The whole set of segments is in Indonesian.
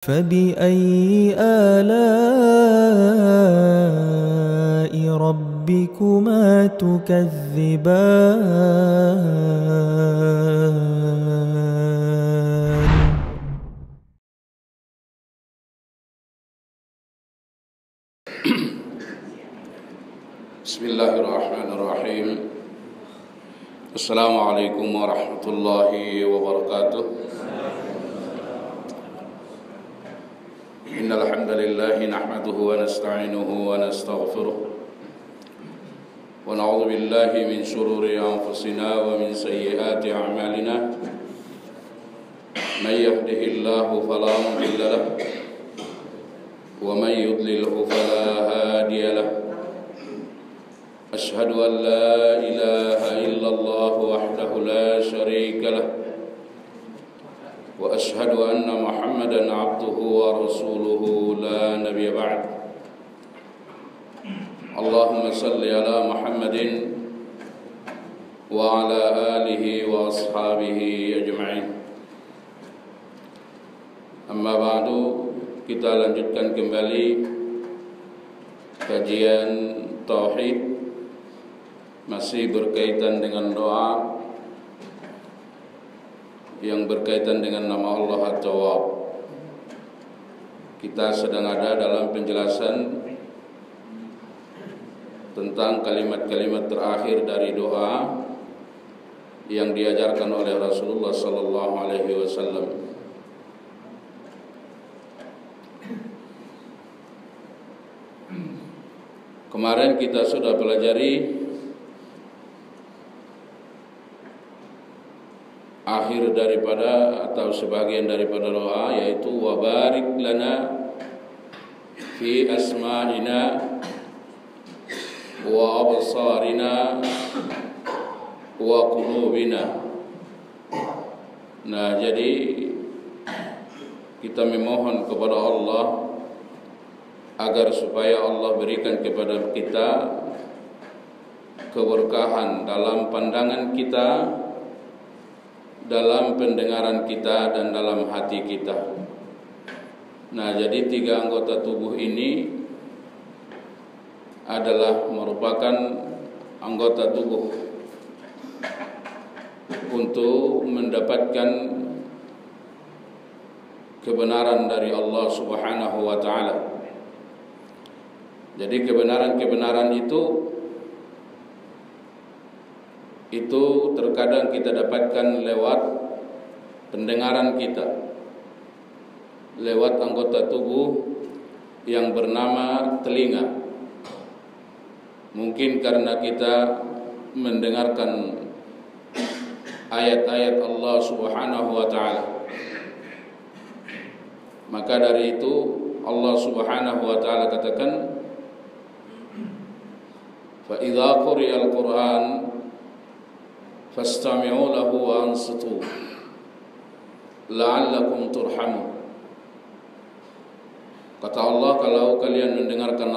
فبأي آلاء ربكما تكذبان بسم الله الرحمن الرحيم. السلام عليكم ورحمة الله وبركاته. إن الحمد لله نحمده ونستعينه ونستغفره ونعوذ بالله من شرور أنفسنا ومن سيئات أعمالنا. من يهده الله فلا مضل له ومن يضلله فلا هادي له. أشهد أن لا إله إلا الله وحده لا شريك له وأشهد أن محمدا عبده ورسوله لا نبي بعد. اللهم صل على محمد وعلى آله وأصحابه أجمعين. Amma ba'du, kita lanjutkan kembali kajian tauhid, masih berkaitan dengan doa yang berkaitan dengan nama Allah At-Tawwab. Kita sedang ada dalam penjelasan tentang kalimat-kalimat terakhir dari doa yang diajarkan oleh Rasulullah sallallahu alaihi wasallam. Kemarin kita sudah pelajari akhir daripada atau sebagian daripada doa, yaitu wa barik lana fi asma'ina wa absarina wa qulubina. Nah, jadi kita memohon kepada Allah agar supaya Allah berikan kepada kita keberkahan dalam pandangan kita, dalam pendengaran kita, dan dalam hati kita. Nah, jadi tiga anggota tubuh ini adalah merupakan anggota tubuh untuk mendapatkan kebenaran dari Allah Subhanahu wa ta'ala. Jadi kebenaran-kebenaran itu terkadang kita dapatkan lewat pendengaran kita, lewat anggota tubuh yang bernama telinga. Mungkin karena kita mendengarkan ayat-ayat Allah Subhanahu wa ta'ala, maka dari itu Allah Subhanahu wa ta'ala katakan, fa idza quri'al Qur'an fastami'u lahu wa ansitu la'allakum turhamun. Kata Allah, kalau kalian mendengarkan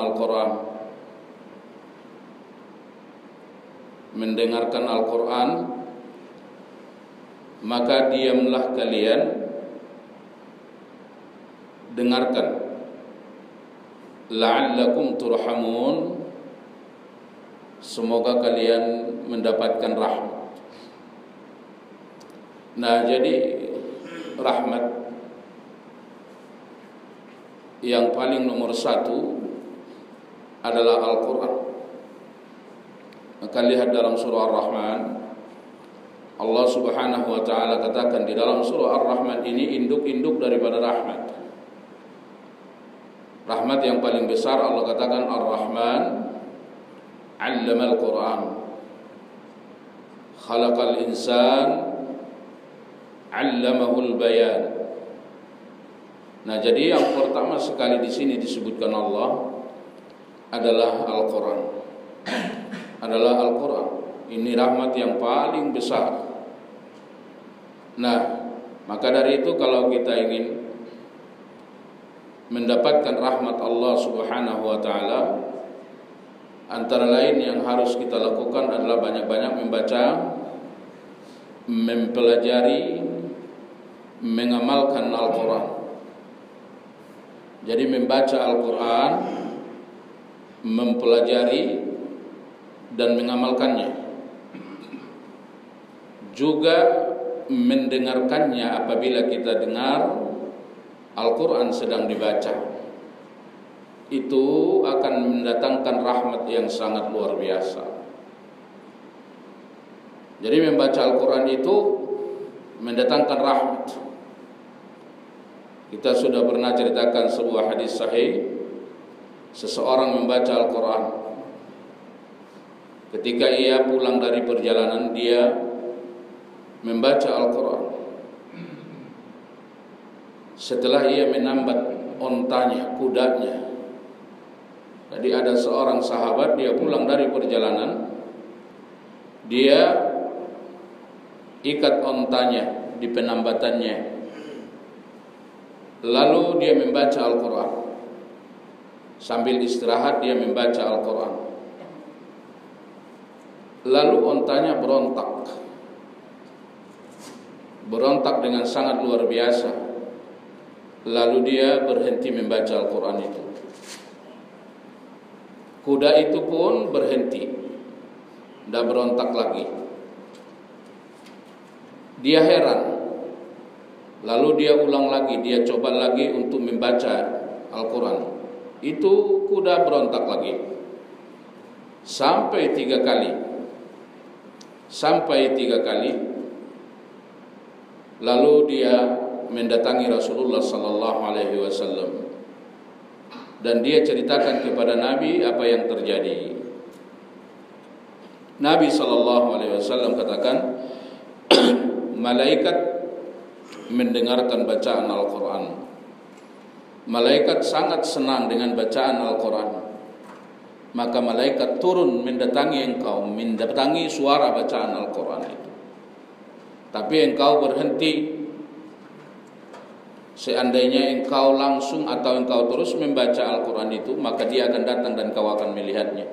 Al-Quran, maka diamlah kalian, dengarkan, la'allakum turhamun, semoga kalian mendapatkan rahmat. Nah, jadi rahmat yang paling nomor satu adalah Al-Quran. Maka lihat dalam surah Ar-Rahman, Allah Subhanahu wa ta'ala katakan di dalam surah Ar-Rahman ini induk-induk daripada rahmat. Rahmat yang paling besar Allah katakan Ar-Rahman 'allamal Qur'an, khalaqal insan 'allamahul bayan. Nah, jadi yang pertama sekali di sini disebutkan Allah adalah Al-Quran. Adalah Al-Quran. Ini rahmat yang paling besar. Nah, maka dari itu kalau kita ingin mendapatkan rahmat Allah Subhanahu wa ta'ala, antara lain yang harus kita lakukan adalah banyak-banyak membaca, mempelajari, mengamalkan Al-Quran. Jadi membaca Al-Quran, mempelajari dan mengamalkannya, juga mendengarkannya apabila kita dengar Al-Quran sedang dibaca, itu akan mendatangkan rahmat yang sangat luar biasa. Jadi membaca Al-Quran itu mendatangkan rahmat. Kita sudah pernah ceritakan sebuah hadis sahih. Seseorang membaca Al-Quran, ketika ia pulang dari perjalanan, dia membaca Al-Quran. Setelah ia menambat ontanya, kudanya. Jadi ada seorang sahabat, dia pulang dari perjalanan, dia ikat ontanya di penambatannya, lalu dia membaca Al-Quran. Sambil istirahat dia membaca Al-Quran. Lalu ontanya berontak dengan sangat luar biasa. Lalu dia berhenti membaca Al-Quran itu. Kuda itu pun berhenti, tidak berontak lagi. Dia heran. Lalu dia ulang lagi, dia coba lagi untuk membaca Al-Quran. Itu kuda berontak lagi. Sampai tiga kali. Lalu dia mendatangi Rasulullah sallallahu alaihi wasallam dan dia ceritakan kepada Nabi apa yang terjadi. Nabi sallallahu alaihi wasallam katakan, malaikat mendengarkan bacaan Al-Quran. Malaikat sangat senang dengan bacaan Al-Quran. Maka malaikat turun mendatangi engkau, mendatangi suara bacaan Al-Quran itu. Tapi engkau berhenti. Seandainya engkau langsung atau engkau terus membaca Al-Quran itu, maka dia akan datang dan kau akan melihatnya.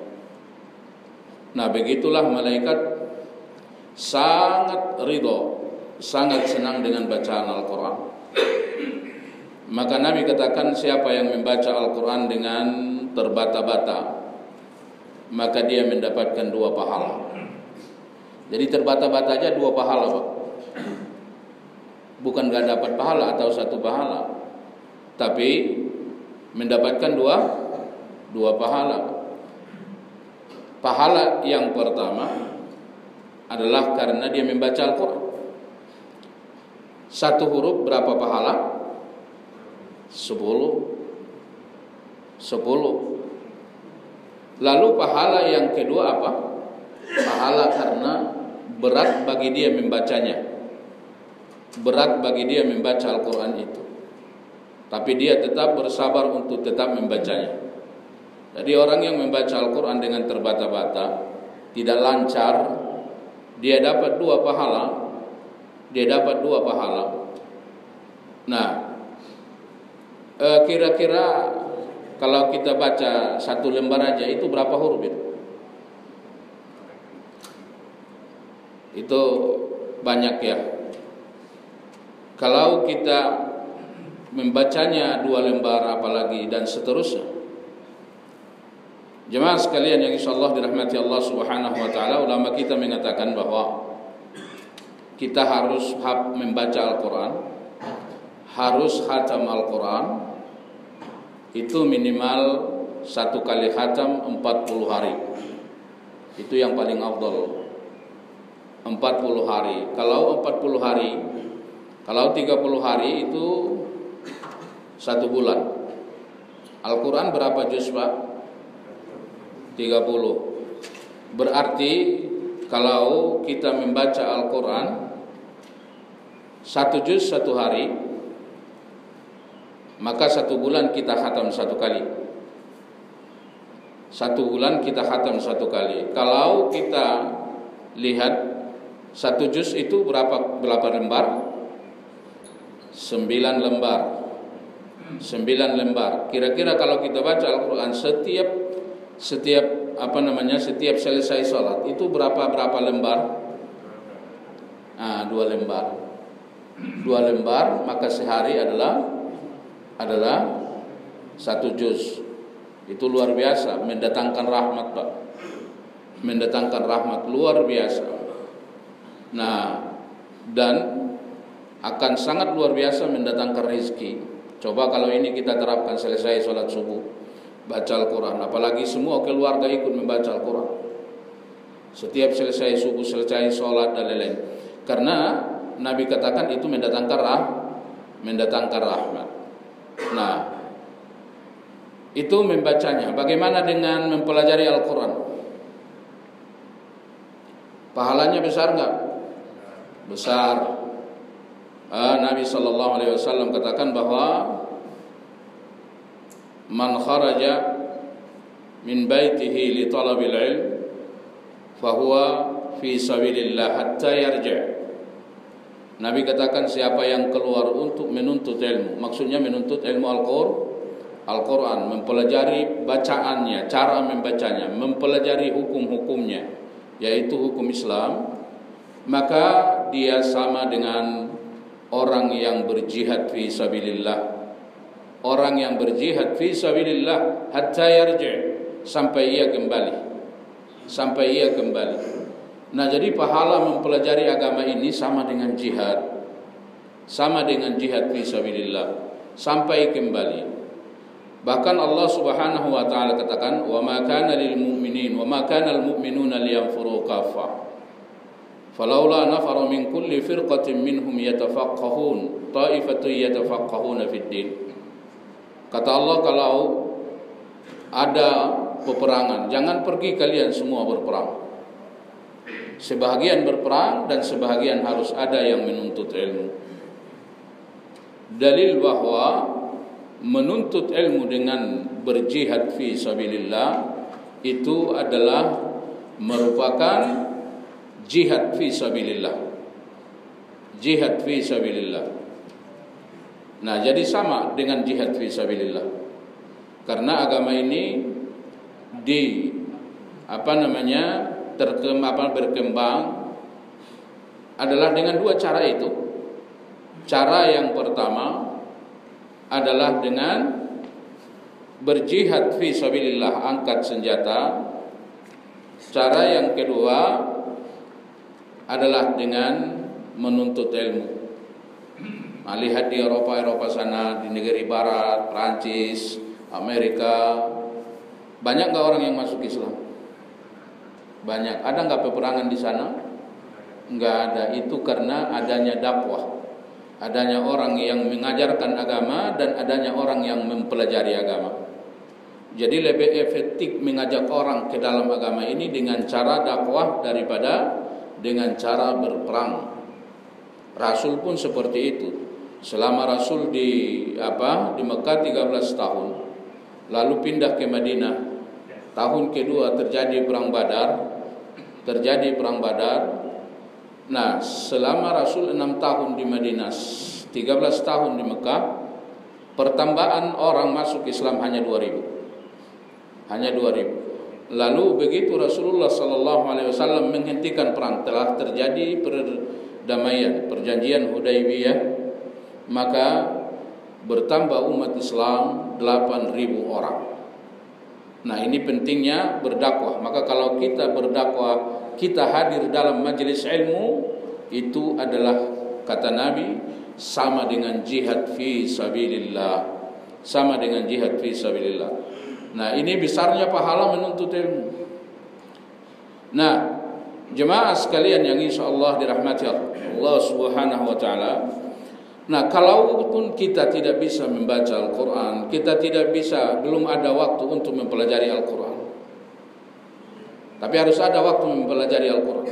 Nah, begitulah malaikat sangat ridho, sangat senang dengan bacaan Al-Quran. Maka Nabi katakan, siapa yang membaca Al-Quran dengan terbata-bata, maka dia mendapatkan 2 pahala. Jadi terbata-bata aja 2 pahala, Pak. Bukan gak dapat pahala atau 1 pahala, tapi mendapatkan 2 pahala. Pahala yang pertama adalah karena dia membaca Al-Quran. 1 huruf berapa pahala? 10. Lalu pahala yang kedua apa? Pahala karena berat bagi dia membacanya. Berat bagi dia membaca Al-Quran itu, tapi dia tetap bersabar untuk tetap membacanya. Jadi orang yang membaca Al-Quran dengan terbata-bata, tidak lancar, dia dapat 2 pahala. Nah, kira-kira kalau kita baca 1 lembar aja itu berapa huruf itu? Itu banyak ya. Kalau kita membacanya 2 lembar apalagi dan seterusnya. Jemaah sekalian yang insyaallah dirahmati Allah Subhanahu wa taala, ulama kita mengatakan bahwa kita harus membaca Al-Quran, harus khatam Al-Quran. Itu minimal 1 kali khatam 40 hari. Itu yang paling afdal. 40 hari. Kalau 40 hari, kalau 30 hari itu 1 bulan. Al-Quran berapa juz, Pak? 30. Berarti kalau kita membaca Al-Quran 1 juz 1 hari, maka 1 bulan kita khatam 1 kali. 1 bulan kita khatam 1 kali. Kalau kita lihat 1 juz itu berapa lembar? 9 lembar. 9 lembar. Kira-kira kalau kita baca Al-Quran setiap selesai sholat itu berapa lembar? 2 lembar. 2 lembar, maka sehari adalah 1 juz. Itu luar biasa, mendatangkan rahmat, Pak. Mendatangkan rahmat luar biasa. Nah, dan akan sangat luar biasa mendatangkan rezeki. Coba kalau ini kita terapkan, selesai sholat subuh baca Al-Quran, apalagi semua keluarga ikut membaca Al-Quran. Setiap selesai subuh, selesai sholat dan lain-lain. Karena Nabi katakan itu mendatangkan rahmat. Nah, itu membacanya. Bagaimana dengan mempelajari Al-Quran? Pahalanya besar enggak? Besar. Nabi SAW katakan bahwa man kharaja min baitihi li talabil ilm fahuwa fi sabilillah hatta yarji'. Nabi katakan siapa yang keluar untuk menuntut ilmu, maksudnya menuntut ilmu Al-Quran, mempelajari bacaannya, cara membacanya, mempelajari hukum-hukumnya, yaitu hukum Islam, maka dia sama dengan orang yang berjihad fi sabilillah. Orang yang berjihad fi sabilillah hatta yarji', sampai ia kembali. Nah, jadi pahala mempelajari agama ini sama dengan jihad. Sama dengan jihad fi sabilillah, sampai kembali. Bahkan Allah Subhanahu wa taala katakan, "Wa ma kana lil mu'minin wa ma kana al mu'minuna liyanfuru kaffah. Falaula nafara min kulli firqatin minhum yatafaqqahun, ta'ifatun yatafaqqahuna fid din." Kata Allah, kalau ada peperangan, jangan pergi kalian semua berperang. Sebahagian berperang dan sebahagian harus ada yang menuntut ilmu. Dalil bahwa menuntut ilmu dengan berjihad fi sabilillah itu adalah merupakan jihad fi sabilillah. Jihad fi sabilillah. Nah, jadi sama dengan jihad fi sabilillah. Karena agama ini berkembang adalah dengan 2 cara itu. Cara yang pertama adalah dengan berjihad fi sabilillah, angkat senjata. Cara yang kedua adalah dengan menuntut ilmu. Nah, lihat di Eropa sana, di negeri barat, Prancis, Amerika, banyak nggak orang yang masuk Islam? Banyak. Ada nggak peperangan di sana? Nggak ada. Itu karena adanya dakwah, adanya orang yang mengajarkan agama dan adanya orang yang mempelajari agama. Jadi lebih efektif mengajak orang ke dalam agama ini dengan cara dakwah daripada dengan cara berperang. Rasul pun seperti itu. Selama Rasul di Mekah 13 tahun, lalu pindah ke Madinah. Tahun kedua terjadi perang Badar. Nah, selama Rasul 6 tahun di Madinah, 13 tahun di Mekah, pertambahan orang masuk Islam hanya 2.000. Lalu begitu Rasulullah SAW menghentikan perang, telah terjadi perdamaian, perjanjian Hudaybiyah, maka bertambah umat Islam 8.000 orang. Nah, ini pentingnya berdakwah. Maka kalau kita berdakwah, kita hadir dalam majelis ilmu, itu adalah kata Nabi sama dengan jihad fi sabilillah. Sama dengan jihad fi sabilillah. Nah, ini besarnya pahala menuntut ilmu. Nah, jemaah sekalian yang insyaallah dirahmati Allah Subhanahu wa taala. Nah, kalaupun kita tidak bisa membaca Al-Quran, kita belum ada waktu untuk mempelajari Al-Quran. Tapi harus ada waktu mempelajari Al-Quran.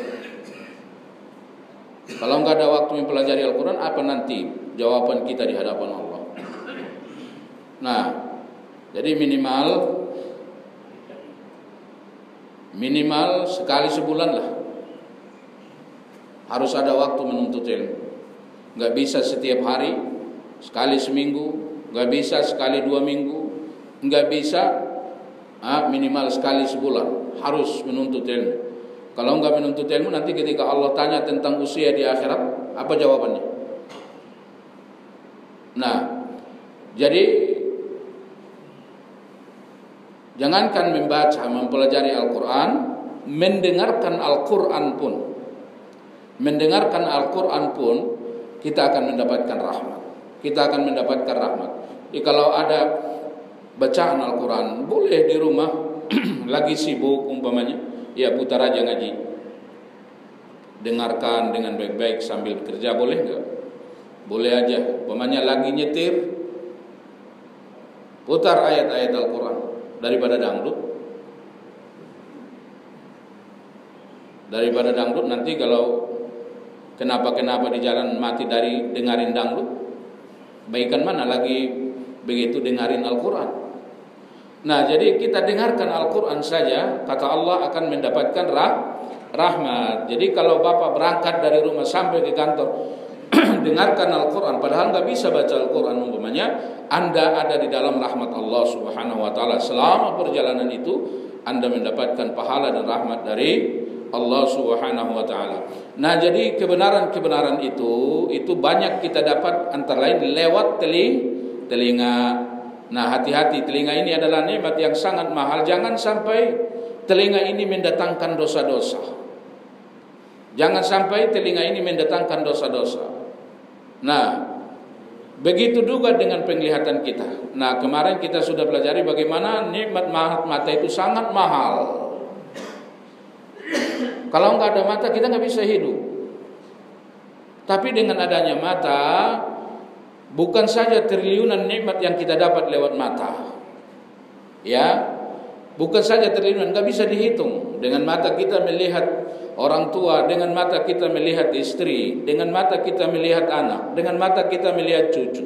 Kalau nggak ada waktu mempelajari Al-Quran, apa nanti jawaban kita di hadapan Allah? Nah, jadi minimal sekali sebulan lah harus ada waktu menuntut ilmu. Nggak bisa setiap hari, sekali seminggu, nggak bisa sekali 2 minggu, nggak bisa minimal sekali sebulan, harus menuntut ilmu. Kalau nggak menuntut ilmu, nanti ketika Allah tanya tentang usia di akhirat, apa jawabannya? Nah, jadi Jangankan membaca, mempelajari Al-Quran, mendengarkan Al-Quran pun kita akan mendapatkan rahmat. Kita akan mendapatkan rahmat. Jadi kalau ada bacaan Al-Quran, boleh di rumah lagi sibuk umpamanya, ya putar aja ngaji, dengarkan dengan baik-baik sambil kerja, boleh enggak? Boleh aja. Umpamanya lagi nyetir, putar ayat-ayat Al-Quran daripada dangdut. Nanti kalau kenapa di jalan mati dari dengarin dangdut, baikan mana lagi begitu dengarin Al-Quran. Nah, jadi kita dengarkan Al-Quran saja, kata Allah akan mendapatkan rahmat. Jadi kalau Bapak berangkat dari rumah sampai ke kantor dengarkan Al-Quran, padahal nggak bisa baca Al-Quran umpamanya, Anda ada di dalam rahmat Allah Subhanahu Wa Taala. Selama perjalanan itu Anda mendapatkan pahala dan rahmat dari Allah Subhanahu Wa Taala. Nah, jadi kebenaran itu banyak kita dapat, antara lain lewat telinga. Nah, hati-hati, telinga ini adalah nikmat yang sangat mahal. Jangan sampai telinga ini mendatangkan dosa-dosa. Jangan sampai telinga ini mendatangkan dosa-dosa. Nah, begitu juga dengan penglihatan kita. Nah, kemarin kita sudah pelajari bagaimana nikmat mata itu sangat mahal. Kalau nggak ada mata kita nggak bisa hidup. Tapi dengan adanya mata, bukan saja triliunan nikmat yang kita dapat lewat mata, ya, bukan saja triliunan, nggak bisa dihitung. Dengan mata kita melihat orang tua, dengan mata kita melihat istri, dengan mata kita melihat anak, dengan mata kita melihat cucu,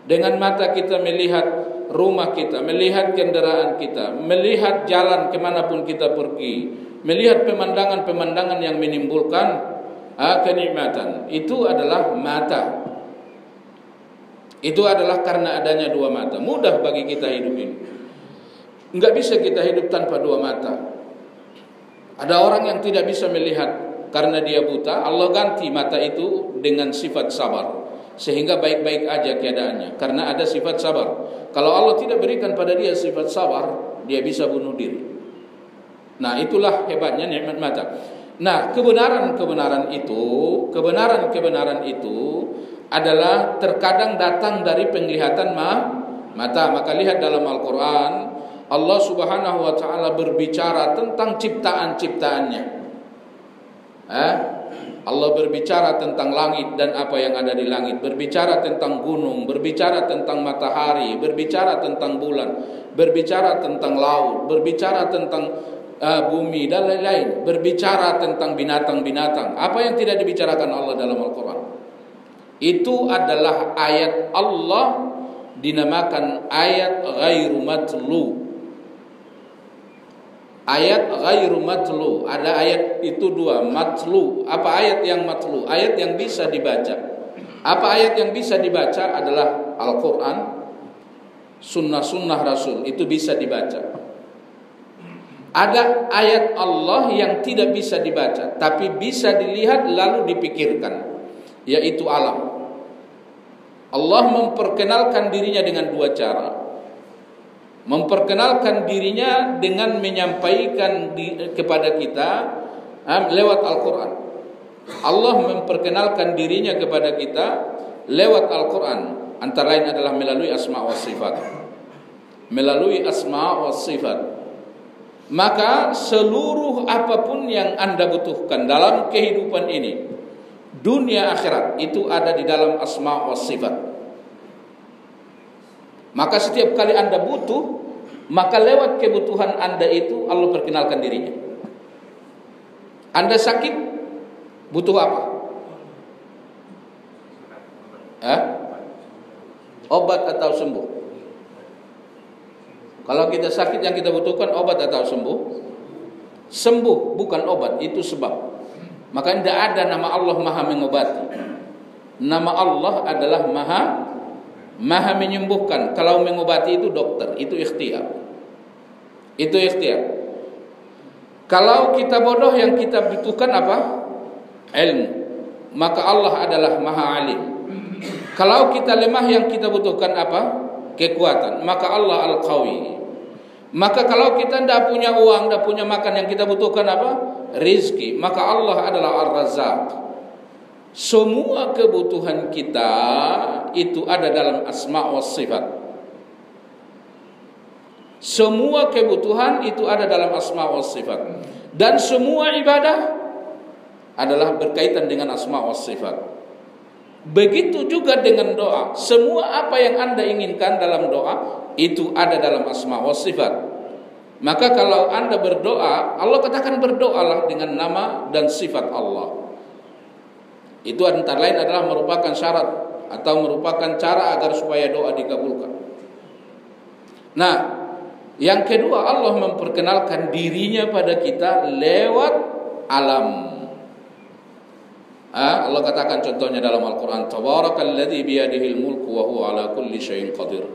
dengan mata kita melihat rumah kita, melihat kendaraan kita, melihat jalan kemanapun kita pergi, melihat pemandangan-pemandangan yang menimbulkan kenikmatan. Itu adalah mata. Itu adalah karena adanya dua mata. Mudah bagi kita hidup ini. Enggak bisa kita hidup tanpa dua mata. Ada orang yang tidak bisa melihat karena dia buta, Allah ganti mata itu dengan sifat sabar, sehingga baik-baik aja keadaannya karena ada sifat sabar. Kalau Allah tidak berikan pada dia sifat sabar, dia bisa bunuh diri. Nah, itulah hebatnya nikmat mata. Nah, kebenaran-kebenaran itu adalah terkadang datang dari penglihatan mata. Maka lihat dalam Al-Quran, Allah Subhanahu Wa Taala berbicara tentang ciptaan-ciptaannya. Allah berbicara tentang langit dan apa yang ada di langit, berbicara tentang gunung, berbicara tentang matahari, berbicara tentang bulan, berbicara tentang laut, berbicara tentang bumi dan lain-lain, berbicara tentang binatang-binatang. Apa yang tidak dibicarakan Allah dalam Al-Quran? Itu adalah ayat Allah, dinamakan ayat ghairu matlu. Ayat ghairu matlu. Ada ayat itu dua, matlu. Apa ayat yang matlu? Ayat yang bisa dibaca. Apa ayat yang bisa dibaca adalah Al-Quran, sunnah-sunnah Rasul, itu bisa dibaca. Ada ayat Allah yang tidak bisa dibaca, tapi bisa dilihat lalu dipikirkan, yaitu alam. Allah memperkenalkan dirinya dengan dua cara. Memperkenalkan dirinya dengan menyampaikan kepada kita lewat Al-Quran. Allah memperkenalkan dirinya kepada kita lewat Al-Quran. Antara lain adalah melalui asma wa sifat. Melalui asma wa sifat. Maka seluruh apapun yang Anda butuhkan dalam kehidupan ini, dunia akhirat, itu ada di dalam asma wa sifat. Maka setiap kali Anda butuh, maka lewat kebutuhan Anda itu Allah perkenalkan dirinya. Anda sakit, butuh apa? Obat atau sembuh? Kalau kita sakit yang kita butuhkan obat atau sembuh? Sembuh, bukan obat, itu sebab. Maka tidak ada nama Allah Maha mengobati. Nama Allah adalah Maha menyembuhkan. Kalau mengobati itu dokter, itu ikhtiar. Itu ikhtiar. Kalau kita bodoh yang kita butuhkan apa? Ilmu. Maka Allah adalah Maha Alim. Kalau kita lemah yang kita butuhkan apa? Kekuatan. Maka Allah Al-Qawi. Maka kalau kita tidak punya uang, tidak punya makan, yang kita butuhkan apa? Rizki. Maka Allah adalah Ar-Razzaq. Semua kebutuhan kita itu ada dalam asma wa sifat. Semua kebutuhan itu ada dalam asma wa sifat. Dan semua ibadah adalah berkaitan dengan asma wa sifat. Begitu juga dengan doa. Semua apa yang Anda inginkan dalam doa itu ada dalam asma wa sifat. Maka kalau Anda berdoa, Allah katakan berdoalah dengan nama dan sifat Allah. Itu antara lain adalah merupakan syarat atau merupakan cara agar supaya doa dikabulkan. Nah, yang kedua, Allah memperkenalkan dirinya pada kita lewat alam. Allah katakan contohnya dalam Al-Quran, Tabarakalladzi biyadihil mulku wa huwa ala kulli syai'in qadir.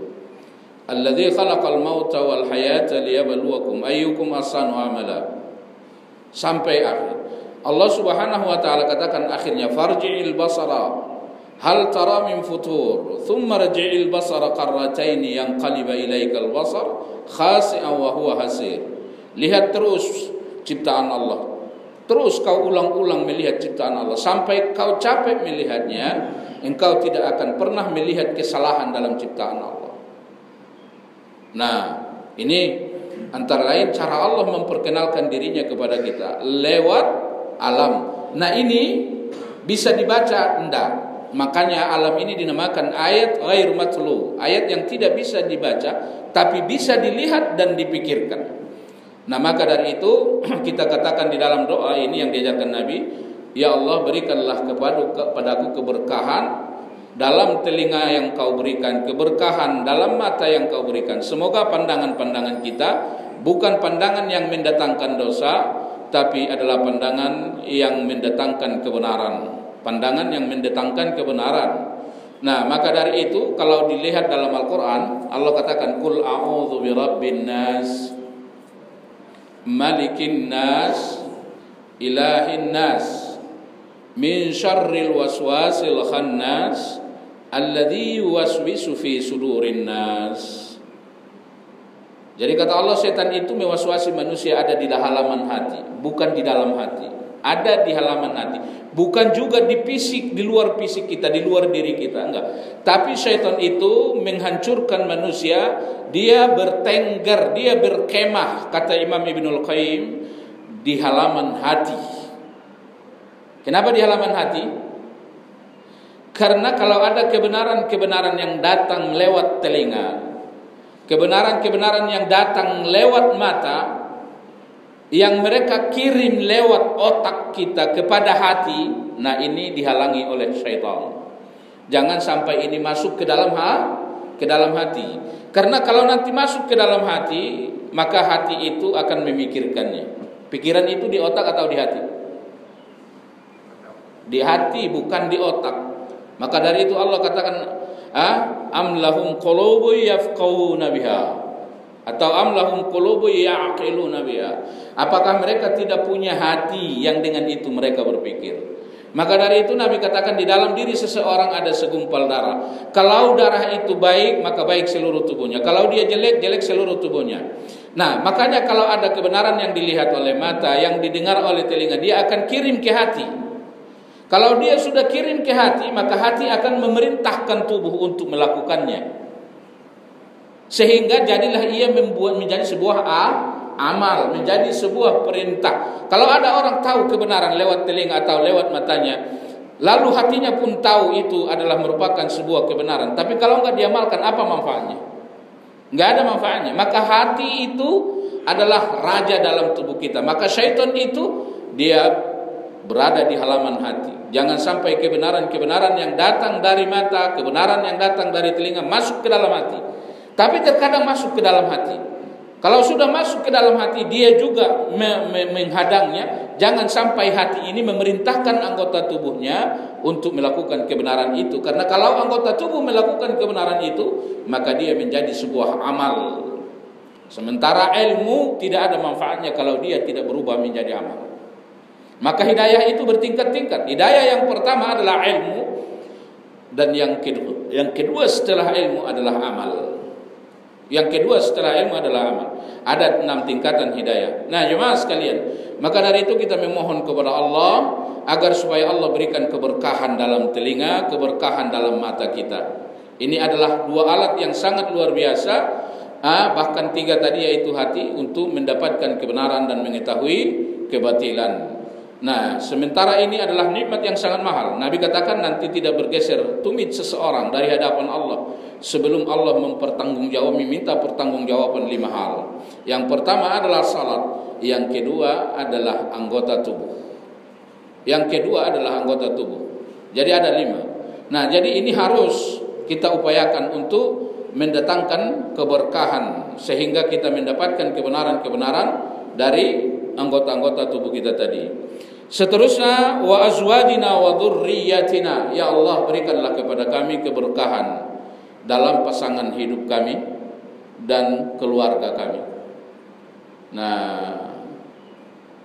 Alladzi khalaqal mauta wal hayata liyabluwakum ayyukum ahsanu amala. Sampai akhir. Allah Subhanahu wa taala katakan akhirnya, farji'il basara hal tara min futur thumma rji'il basara qarratayn yanqaliba ilaikal basar khasi'an wa huwa hasir. Lihat terus ciptaan Allah. Terus kau ulang-ulang melihat ciptaan Allah sampai kau capek melihatnya, engkau tidak akan pernah melihat kesalahan dalam ciptaan Allah. Nah, ini antara lain cara Allah memperkenalkan dirinya kepada kita lewat alam. Nah, ini bisa dibaca enggak? Makanya alam ini dinamakan ayat ghair matlu, ayat yang tidak bisa dibaca tapi bisa dilihat dan dipikirkan. Nah, maka dari itu kita katakan di dalam doa ini yang diajarkan Nabi, ya Allah berikanlah kepadaku keberkahan dalam telinga yang kau berikan, keberkahan dalam mata yang kau berikan. Semoga pandangan-pandangan kita bukan pandangan yang mendatangkan dosa, tapi adalah pandangan yang mendatangkan kebenaran, pandangan yang mendatangkan kebenaran. Nah, maka dari itu kalau dilihat dalam Al-Quran, Allah katakan Qul a'udzu birabbin nas malikin nas ilahin nas min syarril waswasil khannas alladzi yuwaswisu fi sudurin nas. Jadi kata Allah, setan itu mewaswasi manusia ada di halaman hati, bukan di dalam hati. Ada di halaman hati, bukan juga di fisik, di luar fisik kita, di luar diri kita, enggak. Tapi setan itu menghancurkan manusia, dia bertengger, dia berkemah, kata Imam Ibnul Qayyim, di halaman hati. Kenapa di halaman hati? Karena kalau ada kebenaran-kebenaran yang datang lewat telinga, kebenaran-kebenaran yang datang lewat mata, yang mereka kirim lewat otak kita kepada hati, nah ini dihalangi oleh syaitan. Jangan sampai ini masuk ke dalam hati. Karena kalau nanti masuk ke dalam hati, maka hati itu akan memikirkannya. Pikiran itu di otak atau di hati? Di hati, bukan di otak. Maka dari itu Allah katakan, am lahum qulubu yafqahuna biha atau am lahum qulubu ya'qiluna biha. Apakah mereka tidak punya hati yang dengan itu mereka berpikir? Maka dari itu Nabi katakan di dalam diri seseorang ada segumpal darah. Kalau darah itu baik, maka baik seluruh tubuhnya. Kalau dia jelek, jelek seluruh tubuhnya. Nah, makanya kalau ada kebenaran yang dilihat oleh mata, yang didengar oleh telinga, dia akan kirim ke hati. Kalau dia sudah kirim ke hati, maka hati akan memerintahkan tubuh untuk melakukannya. Sehingga jadilah ia menjadi sebuah amal, menjadi sebuah perintah. Kalau ada orang tahu kebenaran lewat telinga atau lewat matanya, lalu hatinya pun tahu itu adalah merupakan sebuah kebenaran, tapi kalau enggak diamalkan, apa manfaatnya? Enggak ada manfaatnya. Maka hati itu adalah raja dalam tubuh kita. Maka syaitan itu dia berada di halaman hati. Jangan sampai kebenaran-kebenaran yang datang dari mata, kebenaran yang datang dari telinga masuk ke dalam hati. Tapi terkadang masuk ke dalam hati. Kalau sudah masuk ke dalam hati, dia juga menghadangnya. Jangan sampai hati ini memerintahkan anggota tubuhnya untuk melakukan kebenaran itu. Karena kalau anggota tubuh melakukan kebenaran itu, maka dia menjadi sebuah amal. Sementara ilmu tidak ada manfaatnya kalau dia tidak berubah menjadi amal. Maka hidayah itu bertingkat-tingkat. Hidayah yang pertama adalah ilmu, dan yang kedua setelah ilmu adalah amal. Yang kedua setelah ilmu adalah amal. Ada 6 tingkatan hidayah. Nah, jemaah sekalian, maka dari itu kita memohon kepada Allah agar supaya Allah berikan keberkahan dalam telinga, keberkahan dalam mata kita. Ini adalah 2 alat yang sangat luar biasa, bahkan 3 tadi, yaitu hati untuk mendapatkan kebenaran dan mengetahui kebatilan. Nah, sementara ini adalah nikmat yang sangat mahal. Nabi katakan nanti tidak bergeser tumit seseorang dari hadapan Allah sebelum Allah meminta pertanggungjawaban 5 hal. Yang pertama adalah salat, yang kedua adalah anggota tubuh. Jadi ada 5. Nah, jadi ini harus kita upayakan untuk mendatangkan keberkahan sehingga kita mendapatkan kebenaran-kebenaran dari anggota-anggota tubuh kita tadi. Seterusnya, wa azwajina wa dzurriyyatina, ya Allah berikanlah kepada kami keberkahan dalam pasangan hidup kami dan keluarga kami. Nah,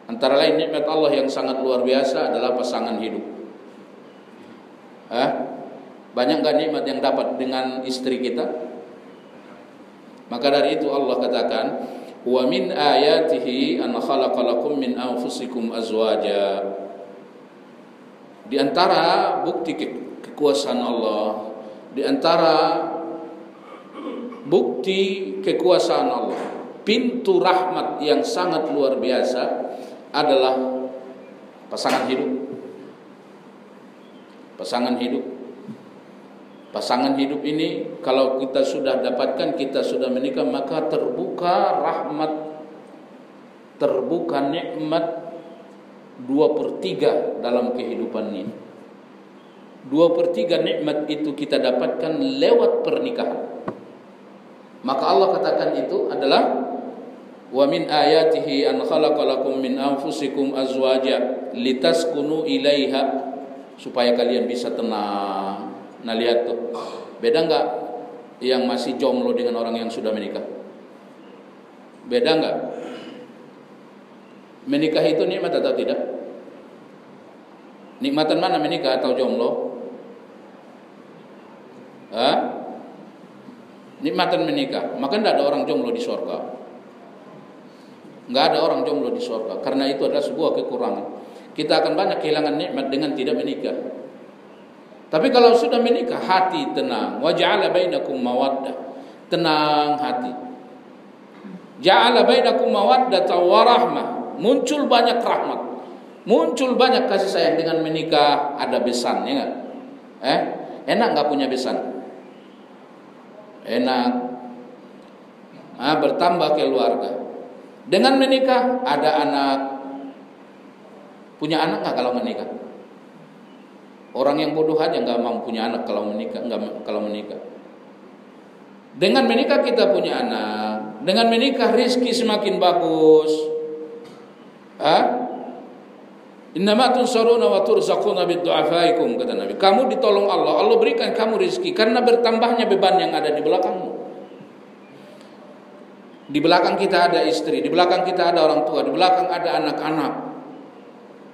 antara lain nikmat Allah yang sangat luar biasa adalah pasangan hidup. Banyak gak nikmat yang dapat dengan istri kita? Maka dari itu Allah katakan, wa min ayatihi an khalaqa lakum min anfusikum azwaja. Di antara bukti kekuasaan Allah, di antara bukti kekuasaan Allah, pintu rahmat yang sangat luar biasa adalah pasangan hidup. Pasangan hidup ini kalau kita sudah dapatkan, kita sudah menikah, maka terbuka rahmat, terbuka nikmat 2/3 dalam kehidupan ini. 2/3 nikmat itu kita dapatkan lewat pernikahan. Maka Allah katakan itu adalah wa min ayatihi an khalaqa lakum min anfusikum azwaja litaskunu ilaiha, supaya kalian bisa tenang. Nah, lihat tuh, beda enggak yang masih jomblo dengan orang yang sudah menikah? Beda enggak? Menikah itu nikmat atau tidak? Nikmatan mana, menikah atau jomblo? Nikmatan menikah. Maka tidak ada orang jomblo di surga. Enggak ada orang jomblo di surga, karena itu adalah sebuah kekurangan. Kita akan banyak kehilangan nikmat dengan tidak menikah. Tapi kalau sudah menikah, hati tenang. Wa ja'ala bainakum mawaddah, tenang hati. Ja'ala bainakum mawaddatan wa rahmah, muncul banyak rahmat, muncul banyak kasih sayang. Dengan menikah ada besan, ya enggak? Enak enggak punya besan? Enak. Bertambah keluarga. Dengan menikah ada anak. Punya anak enggak kalau menikah? Orang yang bodoh aja nggak mau punya anak kalau menikah, Dengan menikah kita punya anak. Dengan menikah rizki semakin bagus. Innama tunsaruna wa turzaquna bid-du'afaikum, kata Nabi. Kamu ditolong Allah, Allah berikan kamu rizki karena bertambahnya beban yang ada di belakangmu. Di belakang kita ada istri, di belakang kita ada orang tua, di belakang ada anak-anak.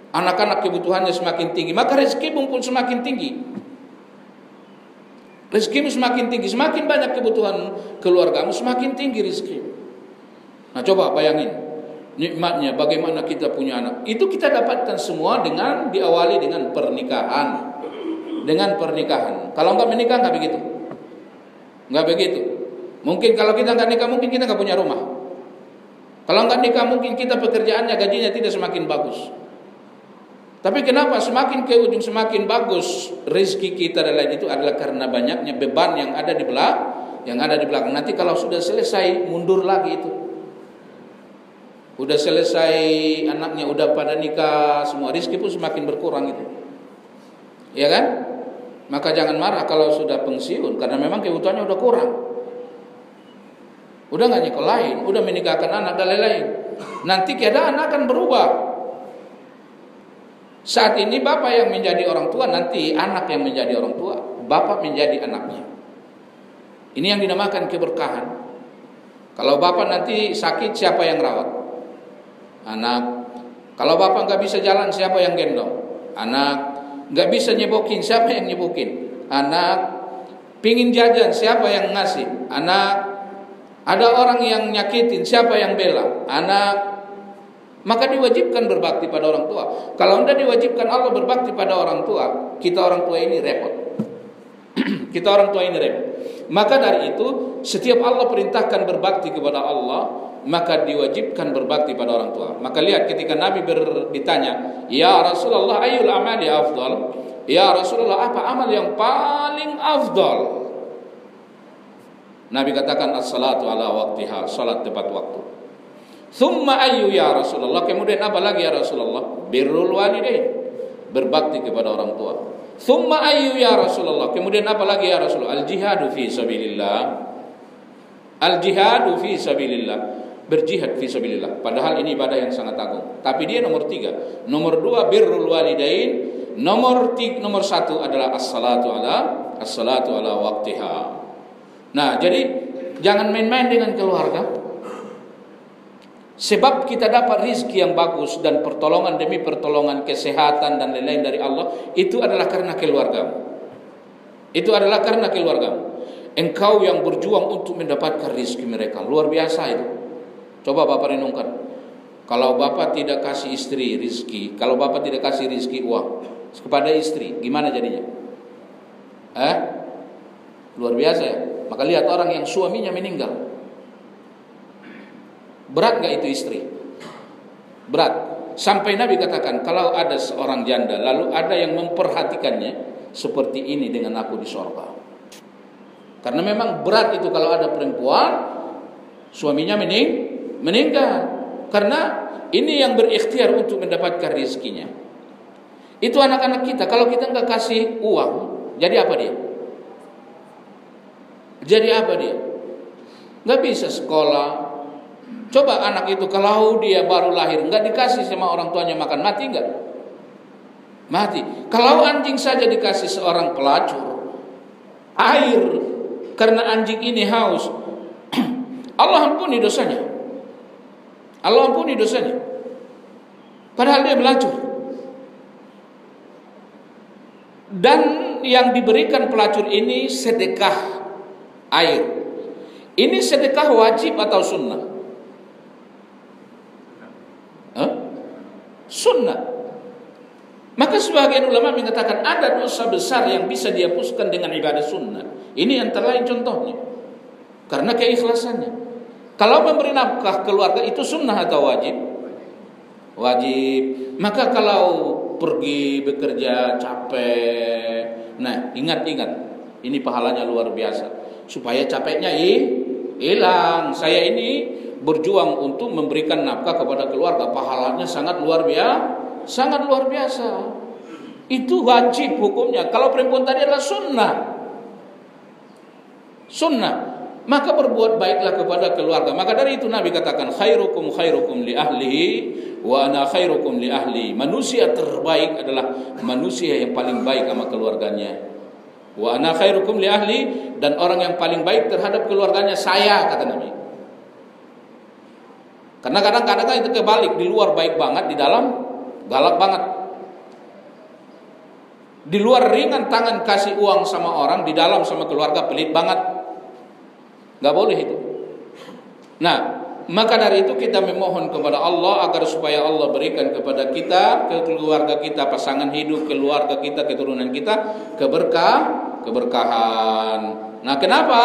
Anak-anak kebutuhannya semakin tinggi, maka rezekimu pun semakin tinggi. Rezekimu semakin tinggi, semakin banyak kebutuhan keluargamu, semakin tinggi rezekimu. Nah, coba bayangin nikmatnya bagaimana kita punya anak. Itu kita dapatkan semua dengan diawali dengan pernikahan. Dengan pernikahan. Kalau enggak menikah enggak begitu. Enggak begitu. Mungkin kalau kita enggak nikah, mungkin kita enggak punya rumah. Kalau enggak nikah, mungkin kita pekerjaannya, gajinya tidak semakin bagus. Tapi kenapa semakin ke ujung semakin bagus rezeki kita dan lain itu adalah karena banyaknya beban yang ada di belakang. Nanti kalau sudah selesai mundur lagi itu. Udah selesai anaknya, udah pada nikah, semua rezeki pun semakin berkurang itu. Ya kan? Maka jangan marah kalau sudah pensiun, karena memang kebutuhannya udah kurang. Udah enggak nyekolahin, udah menikahkan anak dan lain-lain. Nanti keadaan akan berubah. Saat ini bapak yang menjadi orang tua, nanti anak yang menjadi orang tua, bapak menjadi anaknya. Ini yang dinamakan keberkahan. Kalau bapak nanti sakit, siapa yang rawat? Anak. Kalau bapak nggak bisa jalan, siapa yang gendong? Anak. Nggak bisa nyebokin, siapa yang nyebokin? Anak. Pingin jajan, siapa yang ngasih? Anak. Ada orang yang nyakitin, siapa yang bela? Anak. Maka diwajibkan berbakti pada orang tua. Kalau tidak diwajibkan Allah berbakti pada orang tua, kita orang tua ini repot. Kita orang tua ini repot. Maka dari itu, setiap Allah perintahkan berbakti kepada Allah, maka diwajibkan berbakti pada orang tua. Maka lihat ketika Nabi ditanya, "Ya Rasulullah, ayyul amali afdal?" Ya Rasulullah, apa amal yang paling afdal? Nabi katakan, as-salatu ala waqtiha, salat tepat waktu. Thumma ayyu ya Rasulullah, kemudian apa lagi ya Rasulullah? Birrul walidain, berbakti kepada orang tua. Thumma ayyu ya Rasulullah, kemudian apa lagi ya Rasulullah? Al-jihadu fi sabilillah. Al-jihadu fi sabilillah, berjihad fi sabilillah. Padahal ini ibadah yang sangat agung. Tapi dia nomor 3. Nomor 2 birrul walidain. Nomor 1 adalah as-salatu ala waqtiha. Nah, jadi jangan main-main dengan keluarga. Sebab kita dapat rizki yang bagus dan pertolongan demi pertolongan, kesehatan dan lain-lain dari Allah, itu adalah karena keluargamu. Itu adalah karena keluargamu. Engkau yang berjuang untuk mendapatkan rizki mereka. Luar biasa itu. Coba Bapak renungkan. Kalau Bapak tidak kasih istri rizki, kalau Bapak tidak kasih rizki uang kepada istri, gimana jadinya? Luar biasa ya. Maka lihat orang yang suaminya meninggal, berat gak itu istri? Berat. Sampai Nabi katakan, kalau ada seorang janda lalu ada yang memperhatikannya, seperti ini dengan aku di surga. Karena memang berat itu kalau ada perempuan suaminya meninggal. Karena ini yang berikhtiar untuk mendapatkan rezekinya. Itu anak-anak kita, kalau kita nggak kasih uang, jadi apa dia? Jadi apa dia? Nggak bisa sekolah. Coba anak itu kalau dia baru lahir, nggak dikasih sama orang tuanya makan, mati nggak? Mati. Kalau anjing saja dikasih seorang pelacur air karena anjing ini haus, Allah ampuni dosanya. Allah ampuni dosanya. Padahal dia melacur. Dan yang diberikan pelacur ini sedekah air. Ini sedekah wajib atau sunnah? Sunnah. Maka sebagian ulama mengatakan ada dosa besar yang bisa dihapuskan dengan ibadah sunnah. Ini antara lain contohnya. Karena keikhlasannya. Kalau memberi nafkah keluarga itu sunnah atau wajib? Wajib. Maka kalau pergi bekerja capek, nah ingat-ingat, ini pahalanya luar biasa. Supaya capeknya hilang. Saya ini berjuang untuk memberikan nafkah kepada keluarga, pahalanya sangat luar biasa. Sangat luar biasa. Itu wajib hukumnya. Kalau perempuan tadi adalah sunnah. Sunnah. Maka berbuat baiklah kepada keluarga. Maka dari itu Nabi katakan, khairukum khairukum li ahlihi wa ana khairukum li ahli. Manusia terbaik adalah manusia yang paling baik sama keluarganya. Wa ana khairukum li ahli, dan orang yang paling baik terhadap keluarganya saya, kata Nabi. Karena kadang-kadang itu kebalik, di luar baik banget, di dalam galak banget. Di luar ringan tangan kasih uang sama orang, di dalam sama keluarga pelit banget. Gak boleh itu. Nah, maka dari itu kita memohon kepada Allah agar supaya Allah berikan kepada kita, ke keluarga kita, pasangan hidup, keluarga kita, keturunan kita keberkahan. Nah, kenapa?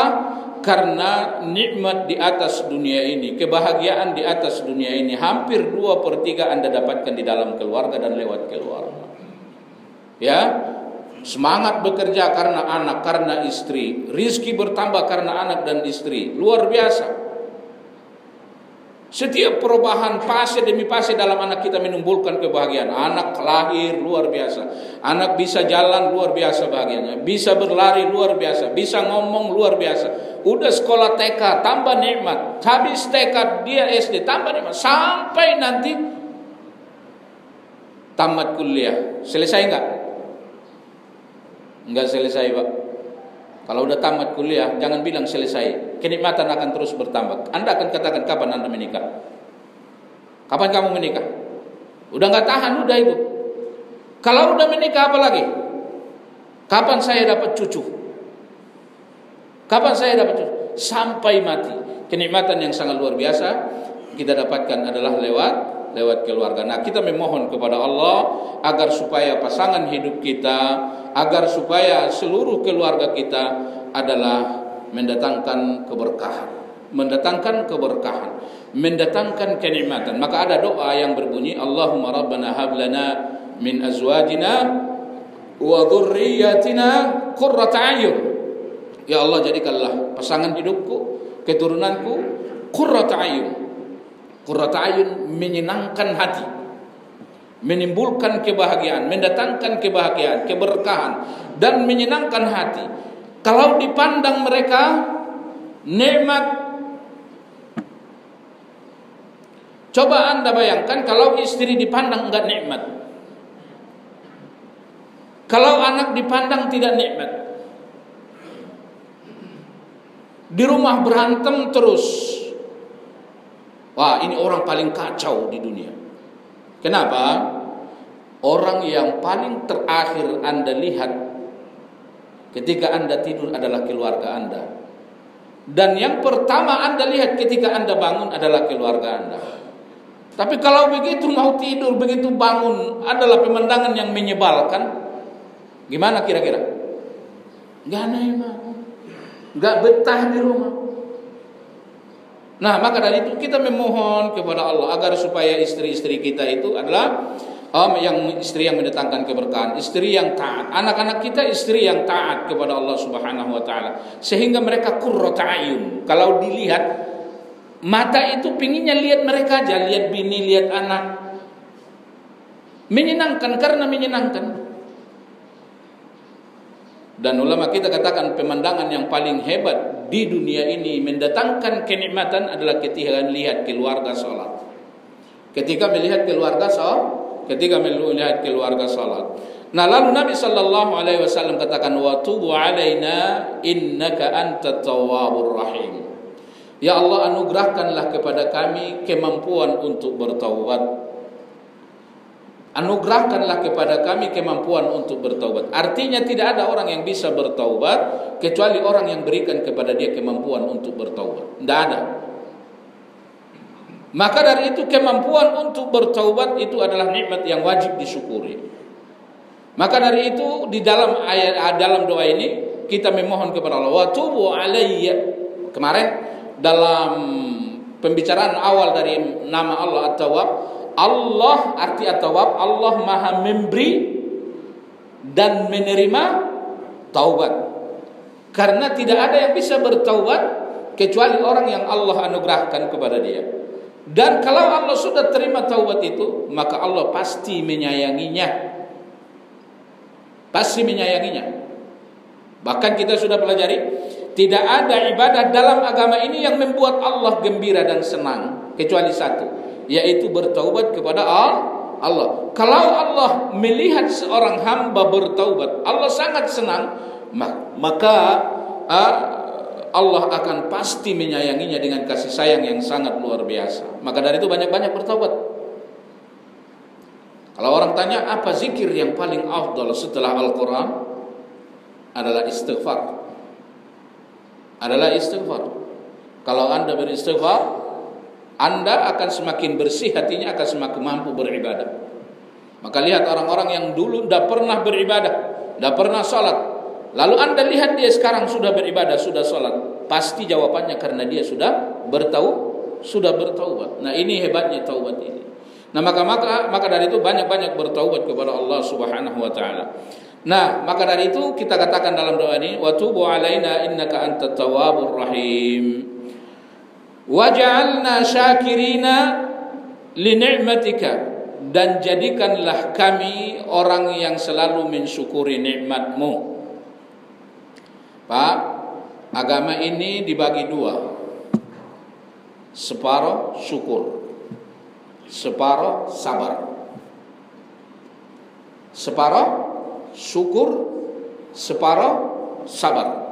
Karena nikmat di atas dunia ini, kebahagiaan di atas dunia ini, hampir 2/3 Anda dapatkan di dalam keluarga dan lewat keluarga. Ya, semangat bekerja karena anak, karena istri, rizki bertambah karena anak dan istri, luar biasa. Setiap perubahan fase demi fase dalam anak kita menimbulkan kebahagiaan. Anak lahir luar biasa, anak bisa jalan luar biasa bahagianya, bisa berlari luar biasa, bisa ngomong luar biasa. Udah sekolah TK tambah nikmat, habis TK dia SD tambah nikmat, sampai nanti tamat kuliah. Selesai enggak? Enggak selesai, Pak. Kalau udah tamat kuliah, jangan bilang selesai. Kenikmatan akan terus bertambah. Anda akan katakan, kapan Anda menikah? Kapan kamu menikah? Udah nggak tahan, udah itu. Kalau udah menikah apa lagi? Kapan saya dapat cucu? Kapan saya dapat cucu? Sampai mati. kenikmatan yang sangat luar biasa kita dapatkan adalah lewat keluarga. Nah, kita memohon kepada Allah agar supaya pasangan hidup kita, agar supaya seluruh keluarga kita adalah mendatangkan keberkahan, mendatangkan kenikmatan. Maka ada doa yang berbunyi, Allahumma rabbana hab lana min azwajina wa dhurriyyatina qurrata a'yun. Ya Allah, jadikanlah pasangan hidupku, keturunanku qurrata a'yun. Qurrata a'yun menyenangkan hati, menimbulkan kebahagiaan, mendatangkan kebahagiaan, keberkahan dan menyenangkan hati. Kalau dipandang mereka nikmat. Coba Anda bayangkan kalau istri dipandang enggak nikmat, kalau anak dipandang tidak nikmat, di rumah berantem terus. Wah, ini orang paling kacau di dunia. Kenapa? Orang yang paling terakhir Anda lihat ketika Anda tidur adalah keluarga Anda. Dan yang pertama Anda lihat ketika Anda bangun adalah keluarga Anda. Tapi kalau begitu mau tidur, begitu bangun adalah pemandangan yang menyebalkan, gimana kira-kira? Gak nyaman, gak betah di rumah. Nah, maka dari itu kita memohon kepada Allah agar supaya istri-istri kita itu adalah istri yang mendatangkan keberkahan, istri yang taat, anak-anak kita istri yang taat kepada Allah Subhanahu wa taala, sehingga mereka qurrata a'yun. Kalau dilihat, mata itu pinginnya lihat mereka aja, lihat bini, lihat anak. Menyenangkan, karena menyenangkan. Dan ulama kita katakan pemandangan yang paling hebat di dunia ini mendatangkan kenikmatan adalah ketika melihat keluarga salat. Ketika melihat keluarga salat. Nah, lalu Nabi sallallahu alaihi wasallam katakan, wa tubu alaina innaka antat tawwabur rahim. Ya Allah, anugerahkanlah kepada kami kemampuan untuk bertaubat. Anugerahkanlah kepada kami kemampuan untuk bertaubat. Artinya tidak ada orang yang bisa bertaubat kecuali orang yang berikan kepada dia kemampuan untuk bertaubat. Tidak ada. Maka dari itu kemampuan untuk bertaubat itu adalah nikmat yang wajib disyukuri. Maka dari itu di dalam doa ini kita memohon kepada Allah, wa tubu alayya. Kemarin dalam pembicaraan awal dari nama Allah At-Tawwab, Allah arti At-Tawwab, Allah Maha memberi dan menerima taubat. Karena tidak ada yang bisa bertaubat kecuali orang yang Allah anugerahkan kepada dia. Dan kalau Allah sudah terima taubat itu, maka Allah pasti menyayanginya. Pasti menyayanginya. Bahkan kita sudah pelajari, tidak ada ibadah dalam agama ini yang membuat Allah gembira dan senang kecuali satu, yaitu bertaubat kepada Allah. Kalau Allah melihat seorang hamba bertaubat, Allah sangat senang, maka Allah akan pasti menyayanginya dengan kasih sayang yang sangat luar biasa. Maka dari itu banyak-banyak bertaubat. Kalau orang tanya apa zikir yang paling afdal setelah Al-Quran, adalah istighfar. Kalau Anda beristighfar, Anda akan semakin bersih hatinya, akan semakin mampu beribadah. Maka lihat orang-orang yang dulu tidak pernah beribadah, tidak pernah sholat, lalu Anda lihat dia sekarang sudah beribadah, sudah sholat, pasti jawabannya karena dia sudah bertaubat. Nah, ini hebatnya taubat ini. Nah, maka dari itu banyak-banyak bertaubat kepada Allah Subhanahu wa taala. Nah, maka dari itu kita katakan dalam doa ini, wa tubu alaina innaka antat tawwabur rahim. Waj'alna syakirina li ni'matika, dan jadikanlah kami orang yang selalu mensyukuri nikmat-Mu. Pak, agama ini dibagi dua. Separuh syukur, separuh sabar. Separuh syukur, separuh sabar.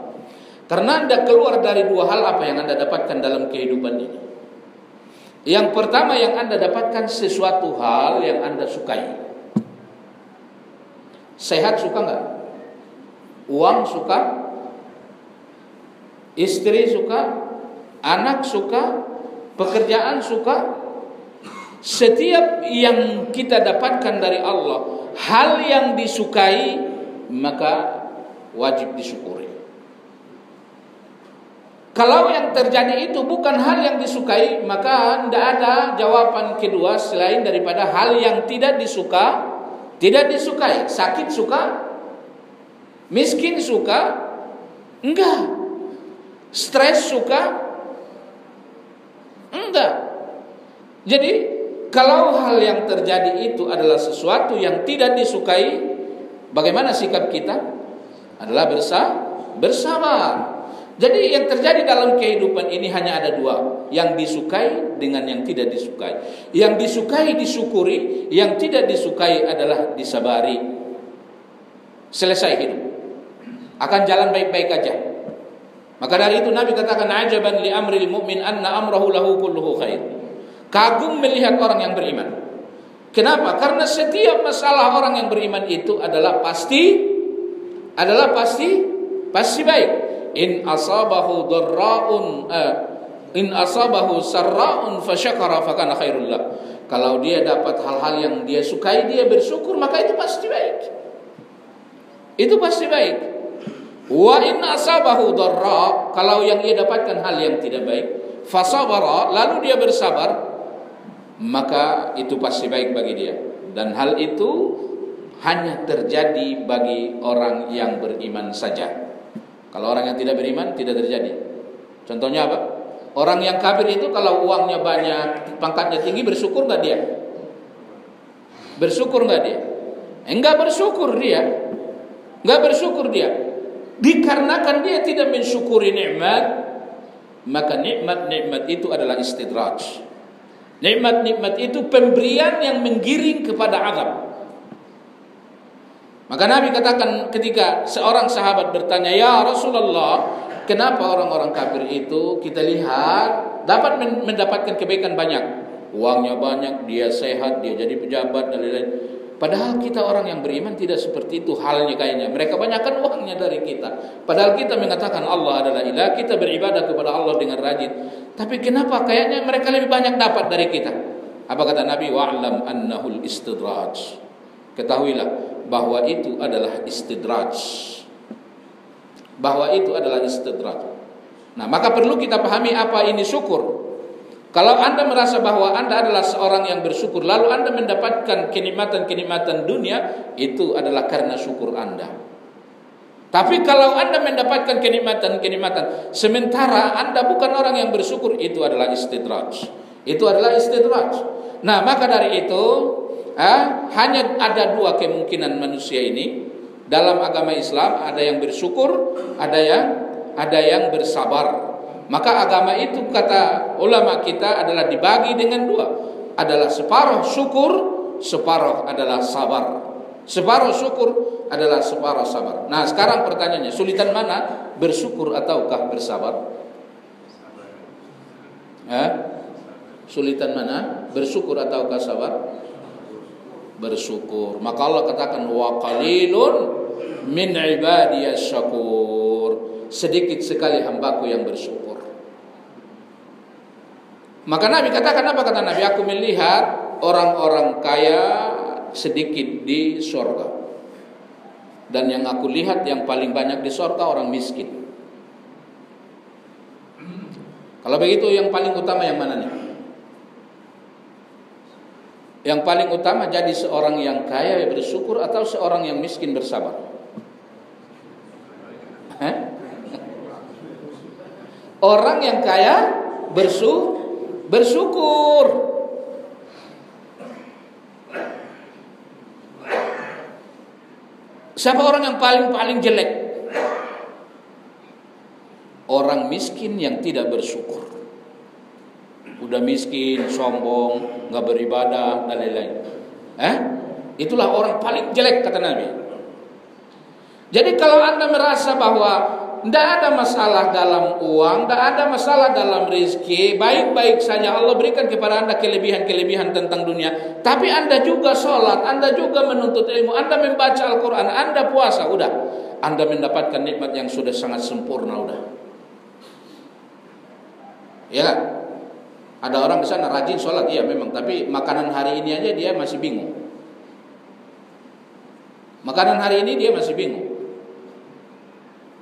Karena Anda keluar dari dua hal, apa yang Anda dapatkan dalam kehidupan ini? Yang pertama yang Anda dapatkan sesuatu hal yang Anda sukai. Sehat suka enggak? Uang suka? Istri suka? anak suka, pekerjaan suka. Setiap yang kita dapatkan dari Allah, hal yang disukai, maka wajib disyukuri. Kalau yang terjadi itu bukan hal yang disukai, maka tidak ada jawaban kedua selain daripada hal yang tidak disukai. Sakit suka, miskin suka, enggak. Stres suka, enggak. Jadi kalau hal yang terjadi itu adalah sesuatu yang tidak disukai, bagaimana sikap kita? Adalah bersabar. Jadi yang terjadi dalam kehidupan ini hanya ada dua, yang disukai dengan yang tidak disukai. Yang disukai disyukuri, yang tidak disukai adalah disabari. Selesai hidup, akan jalan baik-baik aja. Maka dari itu Nabi katakan, ajaban li amril mu'min anna amrahu lahu kulluhu khair. Kagum melihat orang yang beriman. Kenapa? Karena setiap masalah orang yang beriman itu adalah pasti baik. In asabahu sarra'un fasyakara fakana khairul lah. Kalau dia dapat hal-hal yang dia sukai, dia bersyukur, maka itu pasti baik. Itu pasti baik. Wa in asabahu darra, kalau yang dia dapatkan hal yang tidak baik, fasabara, lalu dia bersabar, maka itu pasti baik bagi dia. Dan hal itu hanya terjadi bagi orang yang beriman saja. Kalau orang yang tidak beriman, tidak terjadi. Contohnya apa? Orang yang kafir itu kalau uangnya banyak, pangkatnya tinggi, bersyukur nggak dia? Bersyukur nggak dia? Enggak bersyukur dia. Enggak bersyukur dia. Dikarenakan dia tidak mensyukuri nikmat, maka nikmat-nikmat itu adalah istidraj. Nikmat-nikmat itu pemberian yang menggiring kepada azab. Maka Nabi katakan ketika seorang sahabat bertanya, ya Rasulullah, kenapa orang-orang kafir itu kita lihat dapat mendapatkan kebaikan banyak, uangnya banyak, dia sehat, dia jadi pejabat dan lain-lain. Padahal kita orang yang beriman tidak seperti itu halnya kayaknya. Mereka banyakkan uangnya dari kita. Padahal kita mengatakan Allah adalah ilah, kita beribadah kepada Allah dengan rajin. Tapi kenapa kayaknya mereka lebih banyak dapat dari kita? Apa kata Nabi? Wa'lam annahul istidraj. Ketahuilah bahwa itu adalah istidraj. Bahwa itu adalah istidraj. Nah, maka perlu kita pahami apa ini syukur. Kalau Anda merasa bahwa Anda adalah seorang yang bersyukur, lalu Anda mendapatkan kenikmatan-kenikmatan dunia, itu adalah karena syukur Anda. Tapi kalau Anda mendapatkan kenikmatan-kenikmatan sementara Anda bukan orang yang bersyukur, itu adalah istidraj. Itu adalah istidraj. Nah, maka dari itu hanya ada dua kemungkinan manusia ini dalam agama Islam, ada yang bersyukur, ada yang bersabar. Maka agama itu kata ulama kita adalah dibagi dengan dua, adalah separuh syukur, separuh adalah sabar. Separuh syukur adalah separuh sabar. Nah, sekarang pertanyaannya, sulitan mana? Bersyukur ataukah bersabar? Sulitan mana? Bersyukur ataukah sabar? Bersyukur. Maka Allah katakan, wa qalilun min ibadiyas syakur. Sedikit sekali hambaku yang bersyukur. Maka Nabi katakan, apa kata Nabi? Aku melihat orang-orang kaya sedikit di surga, dan yang aku lihat yang paling banyak di surga orang miskin. Kalau begitu yang paling utama yang mana nih? Yang paling utama jadi seorang yang kaya bersyukur atau seorang yang miskin bersabar? Orang yang kaya bersyukur. Siapa orang yang paling jelek? Orang miskin yang tidak bersyukur. Udah miskin, sombong, nggak beribadah dan lain-lain. Itulah orang paling jelek kata Nabi. Jadi kalau Anda merasa bahwa tidak ada masalah dalam uang, tidak ada masalah dalam rezeki, baik-baik saja Allah berikan kepada Anda kelebihan-kelebihan tentang dunia, tapi Anda juga sholat, Anda juga menuntut ilmu, Anda membaca Al-Quran, Anda puasa, udah, Anda mendapatkan nikmat yang sudah sangat sempurna, udah. Ya kan? Ada orang di sana rajin sholat, iya memang, tapi makanan hari ini aja dia masih bingung. Makanan hari ini dia masih bingung.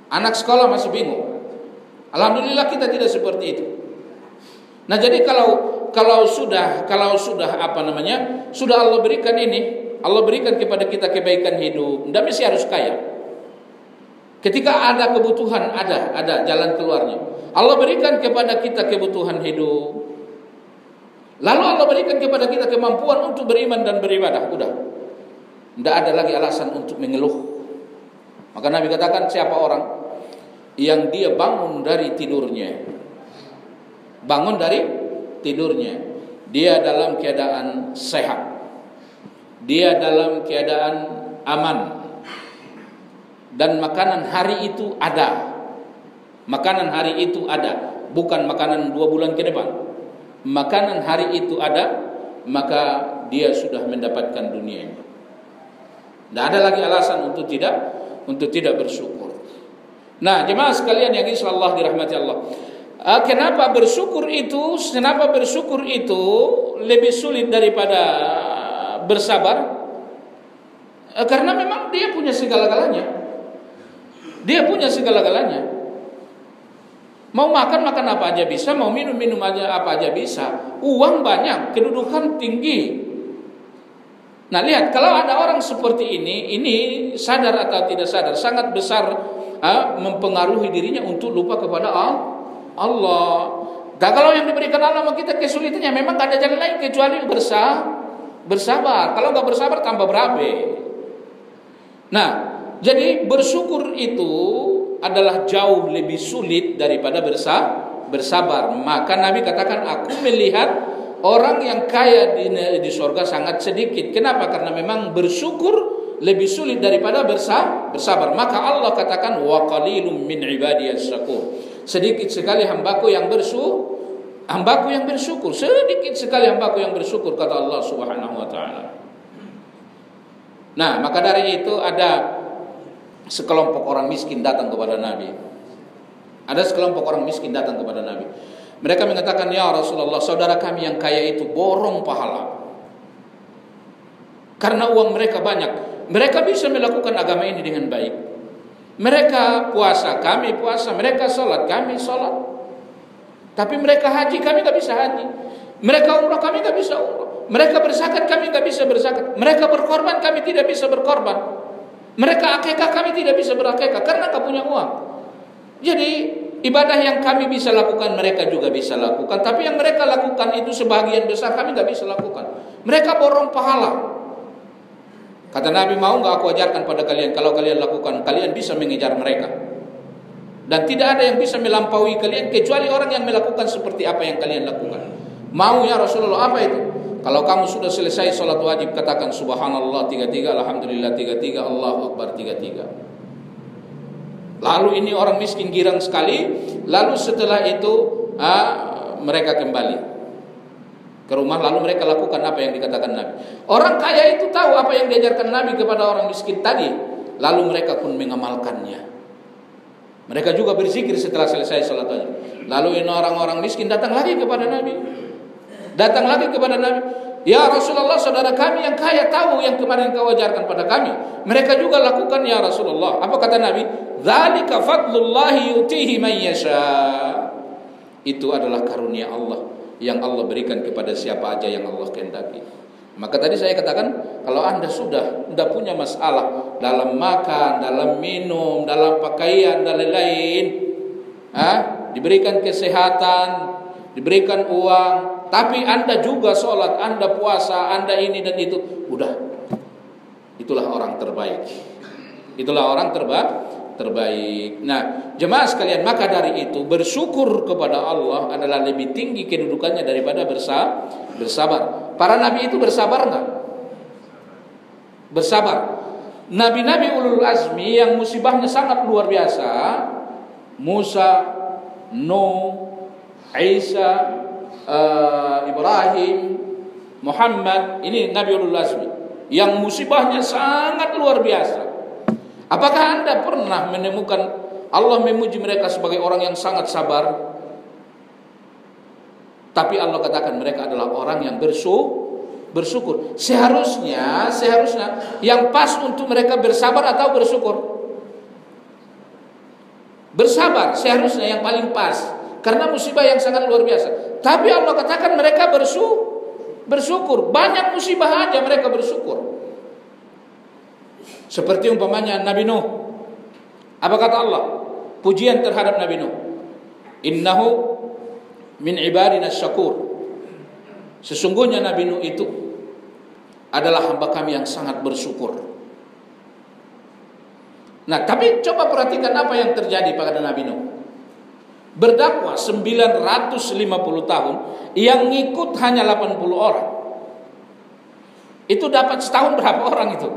Anak sekolah masih bingung. Alhamdulillah kita tidak seperti itu. Nah, jadi kalau sudah sudah Allah berikan ini, Allah berikan kepada kita kebaikan hidup, tidak mesti harus kaya. Ketika ada kebutuhan, ada jalan keluarnya. Allah berikan kepada kita kebutuhan hidup. Lalu Allah berikan kepada kita kemampuan untuk beriman dan beribadah. Udah. Tidak ada lagi alasan untuk mengeluh. Maka Nabi katakan, siapa orang yang dia bangun dari tidurnya, dia dalam keadaan sehat, dia dalam keadaan aman, dan makanan hari itu ada. Makanan hari itu ada, bukan makanan 2 bulan ke depan. Makanan hari itu ada, maka dia sudah mendapatkan dunia ini. Tidak ada lagi alasan untuk tidak bersyukur. Nah, jemaah sekalian yang insyaallah dirahmati Allah. Kenapa bersyukur itu lebih sulit daripada bersabar? Karena memang dia punya segala-galanya. Mau makan apa aja bisa, mau minum aja apa aja bisa. Uang banyak, kedudukan tinggi. Nah, lihat, kalau ada orang seperti ini sadar atau tidak sadar, sangat besar mempengaruhi dirinya untuk lupa kepada Allah. Dan kalau yang diberikan Allah sama kita kesulitannya, memang gak ada jalan lain kecuali bersabar. Kalau gak bersabar tambah berabe. Nah, jadi bersyukur itu adalah jauh lebih sulit daripada bersabar. Maka Nabi katakan, aku melihat orang yang kaya di surga sangat sedikit. Kenapa? Karena memang bersyukur lebih sulit daripada bersabar. Maka Allah katakan, wa qalilum min ibadiyas syakur. Sedikit sekali hambaku yang bersyukur. Sedikit sekali hambaku yang bersyukur, kata Allah Subhanahu wa taala. Nah, maka dari itu ada sekelompok orang miskin datang kepada Nabi. Mereka mengatakan, ya Rasulullah, saudara kami yang kaya itu borong pahala. Karena uang mereka banyak, mereka bisa melakukan agama ini dengan baik. Mereka puasa, kami puasa. Mereka sholat, kami sholat. Tapi mereka haji, kami gak bisa haji. Mereka umrah, kami gak bisa umrah. Mereka berzakat, kami gak bisa berzakat. Mereka berkorban, kami tidak bisa berkorban. Mereka akikah, kami tidak bisa berakikah karena gak punya uang. Jadi ibadah yang kami bisa lakukan, mereka juga bisa lakukan. Tapi yang mereka lakukan itu sebagian besar kami gak bisa lakukan. Mereka borong pahala. Kata Nabi, mau gak aku ajarkan pada kalian? Kalau kalian lakukan, kalian bisa mengejar mereka. Dan tidak ada yang bisa melampaui kalian kecuali orang yang melakukan seperti apa yang kalian lakukan. Mau ya Rasulullah, apa itu? Kalau kamu sudah selesai sholat wajib, katakan subhanallah 33, alhamdulillah 33, Allahu akbar 33. Lalu ini orang miskin girang sekali. Lalu setelah itu mereka kembali ke rumah. Lalu mereka lakukan apa yang dikatakan Nabi. Orang kaya itu tahu apa yang diajarkan Nabi kepada orang miskin tadi. Lalu mereka pun mengamalkannya. Mereka juga berzikir setelah selesai sholat wajib. Lalu ini orang-orang miskin datang lagi kepada Nabi. Ya Rasulullah, saudara kami yang kaya tahu yang kemarin kau ajarkan pada kami. Mereka juga lakukan ya Rasulullah. Apa kata Nabi? Dzalika fadlullahi yu'tihi man yasha. Itu adalah karunia Allah yang Allah berikan kepada siapa aja yang Allah kehendaki. Maka tadi saya katakan, kalau Anda sudah tidak punya masalah dalam makan, dalam minum, dalam pakaian dan lain-lain, diberikan kesehatan, diberikan uang, tapi Anda juga sholat, Anda puasa, Anda ini dan itu, udah, itulah orang terbaik. Terbaik. Nah, jemaah sekalian, maka dari itu bersyukur kepada Allah adalah lebih tinggi kedudukannya daripada bersabar. Para nabi itu bersabar enggak? Bersabar. Nabi-nabi ulul azmi yang musibahnya sangat luar biasa, Musa, Nuh, Isa, Ibrahim, Muhammad, ini nabi ulul azmi yang musibahnya sangat luar biasa. Apakah Anda pernah menemukan Allah memuji mereka sebagai orang yang sangat sabar? Tapi Allah katakan mereka adalah orang yang bersyukur. Seharusnya yang pas untuk mereka bersabar atau bersyukur? Bersabar seharusnya yang paling pas, karena musibah yang sangat luar biasa. Tapi Allah katakan mereka bersyukur. Banyak musibah aja mereka bersyukur. Seperti umpamanya Nabi Nuh. Apa kata Allah? Pujian terhadap Nabi Nuh. Innahu min ibadina syakur. Sesungguhnya Nabi Nuh itu adalah hamba kami yang sangat bersyukur. Nah, tapi coba perhatikan apa yang terjadi pada Nabi Nuh. Berdakwah 950 tahun, yang ngikut hanya 80 orang. Itu dapat setahun berapa orang itu?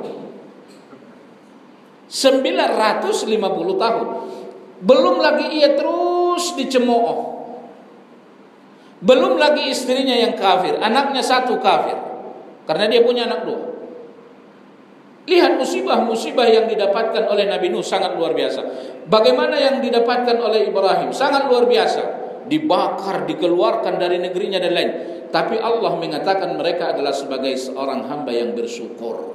950 tahun. Belum lagi ia terus dicemooh. Belum lagi istrinya yang kafir, anaknya satu kafir, karena dia punya anak dua. Lihat musibah-musibah yang didapatkan oleh Nabi Nuh sangat luar biasa. Bagaimana yang didapatkan oleh Ibrahim sangat luar biasa. Dibakar, dikeluarkan dari negerinya dan lain. Tapi Allah mengatakan mereka adalah sebagai seorang hamba yang bersyukur.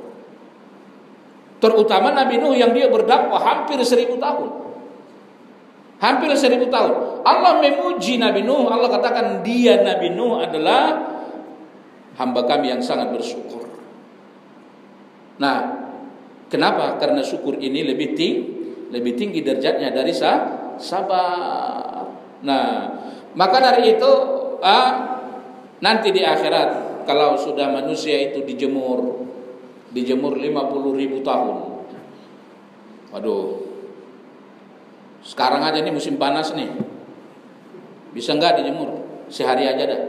Terutama Nabi Nuh yang dia berdakwah hampir 1000 tahun. Hampir 1000 tahun. Allah memuji Nabi Nuh. Allah katakan dia, Nabi Nuh, adalah hamba kami yang sangat bersyukur. Nah, kenapa? Karena syukur ini lebih tinggi derajatnya dari sabar. Nah, maka dari itu nanti di akhirat, kalau sudah manusia itu dijemur 50.000 tahun. Waduh. Sekarang aja nih musim panas nih. Bisa enggak dijemur? Sehari aja dah.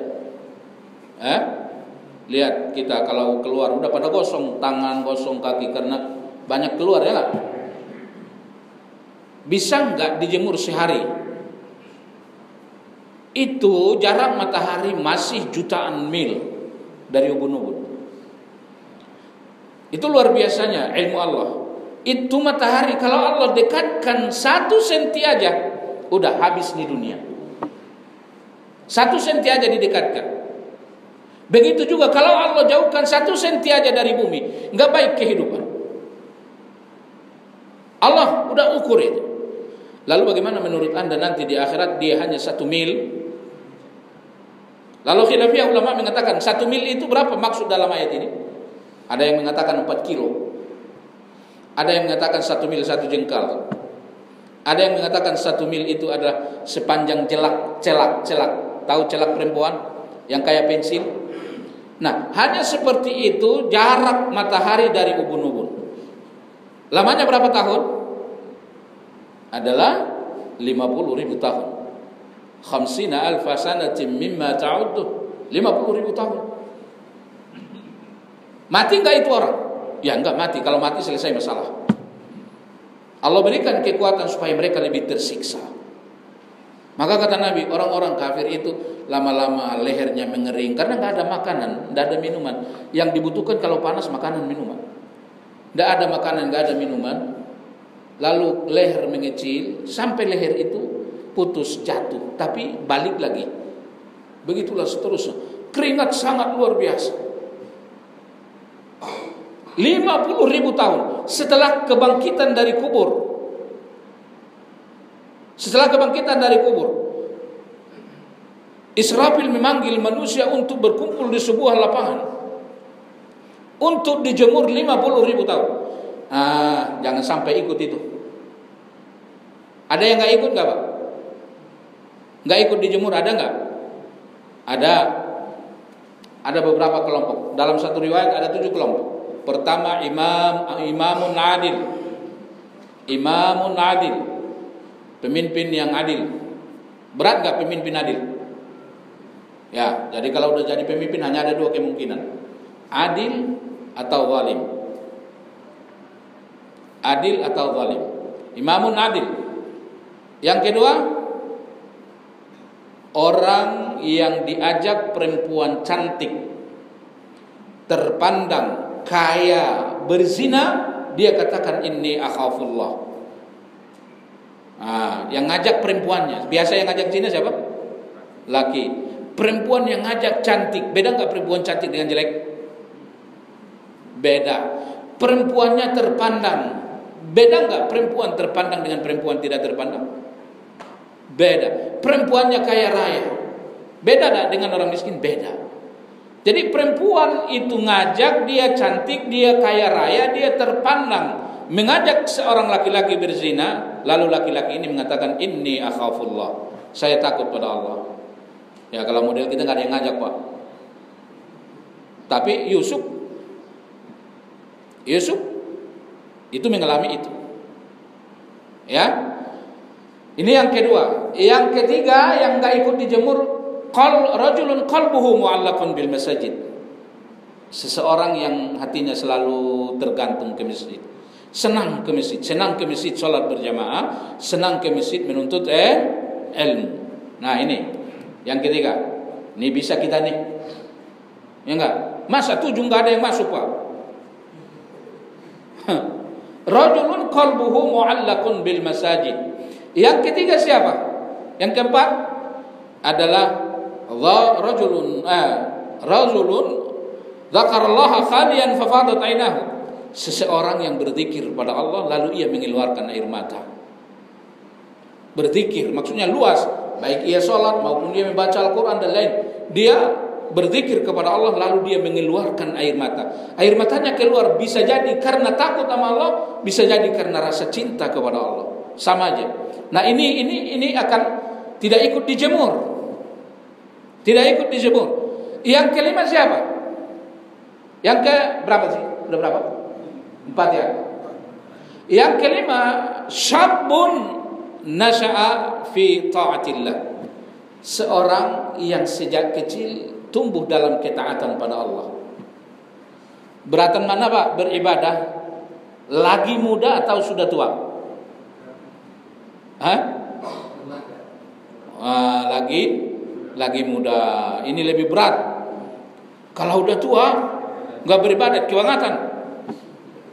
Lihat kita kalau keluar udah pada gosong tangan, gosong kaki karena banyak keluar, ya enggak? Bisa enggak dijemur sehari? Itu jarak matahari masih jutaan mil dari ubun-ubun. Itu luar biasanya ilmu Allah. Itu matahari kalau Allah dekatkan 1 senti aja, udah habis di dunia. 1 senti aja didekatkan. Begitu juga kalau Allah jauhkan 1 senti aja dari bumi, nggak baik kehidupan. Allah udah ukur itu. Lalu bagaimana menurut Anda nanti di akhirat dia hanya 1 mil? Lalu khilafiyah ulama mengatakan 1 mil itu berapa maksud dalam ayat ini? Ada yang mengatakan 4 kilo. Ada yang mengatakan 1 mil 1 jengkal. Ada yang mengatakan 1 mil itu adalah sepanjang celak. Tahu celak perempuan yang kayak pensil? Nah, hanya seperti itu jarak matahari dari ubun-ubun. Lamanya berapa tahun? Adalah 50.000 tahun. 50.000 sanatin mimma ta'uddu. 50.000 tahun. Mati enggak itu orang? Ya enggak mati. Kalau mati selesai masalah. Allah berikan kekuatan supaya mereka lebih tersiksa. Maka kata Nabi, orang-orang kafir itu lama-lama lehernya mengering karena enggak ada makanan, enggak ada minuman. Yang dibutuhkan kalau panas makanan, minuman. Enggak ada makanan, enggak ada minuman. Lalu leher mengecil sampai leher itu putus, jatuh, tapi balik lagi. Begitulah seterusnya. Keringat sangat luar biasa. 50.000 tahun setelah kebangkitan dari kubur. Setelah kebangkitan dari kubur, Israfil memanggil manusia untuk berkumpul di sebuah lapangan untuk dijemur 50.000 tahun. Jangan sampai ikut itu. Ada yang nggak ikut nggak, Pak? Nggak ikut dijemur ada nggak? Ada beberapa kelompok. Dalam satu riwayat ada 7 kelompok. Pertama imamun adil, pemimpin yang adil. Berat gak pemimpin adil? Ya, jadi kalau udah jadi pemimpin hanya ada 2 kemungkinan, adil atau zalim. Adil atau zalim. Imamun adil. Yang kedua, orang yang diajak perempuan cantik, terpandang kaya, berzina, dia katakan inni akhafullah. Yang ngajak perempuannya. Biasa yang ngajak zina siapa? Laki. Perempuan yang ngajak cantik, beda nggak perempuan cantik dengan jelek? Beda. Perempuannya terpandang, beda nggak perempuan terpandang dengan perempuan tidak terpandang? Beda. Perempuannya kaya raya, beda nggak dengan orang miskin? Beda. Jadi perempuan itu ngajak, dia cantik, dia kaya raya, dia terpandang, mengajak seorang laki-laki berzina, lalu laki-laki ini mengatakan inni akhafullah, saya takut pada Allah. Ya kalau model kita nggak ada yang ngajak Pak. Tapi Yusuf itu mengalami itu. Ya. Ini yang kedua. Yang ketiga yang nggak ikut dijemur, rajulun qalbuhu mu'allaqun bil masajid. Seseorang yang hatinya selalu tergantung ke masjid. Senang ke masjid salat berjamaah, senang ke masjid menuntut ilmu. Nah, ini yang ketiga. Ini bisa kita nih. Ya enggak? Masa 7 enggak ada yang masuk, Pak? Rajulun qalbuhu mu'allaqun bil masajid. Yang ketiga siapa? Yang keempat adalah rajulun dzakarallaha khaliyan fafadat ainahu. Seseorang yang berzikir pada Allah lalu ia mengeluarkan air mata. Berzikir maksudnya luas, baik ia sholat maupun dia membaca Al-Quran dan lain. Dia berzikir kepada Allah lalu dia mengeluarkan air mata. Air matanya keluar bisa jadi karena takut sama Allah, bisa jadi karena rasa cinta kepada Allah. Sama aja. Nah ini akan tidak ikut dijemur. Tidak ikut dijemur. Yang kelima siapa? Yang ke berapa sih? Udah berapa? 4 ya. Yang kelima syabun nasha'a fi ta'atillah. Seorang yang sejak kecil tumbuh dalam ketaatan pada Allah. Beratan mana Pak beribadah? Lagi muda atau sudah tua? Lagi muda. Ini lebih berat. Kalau udah tua nggak beribadah, kewangatan.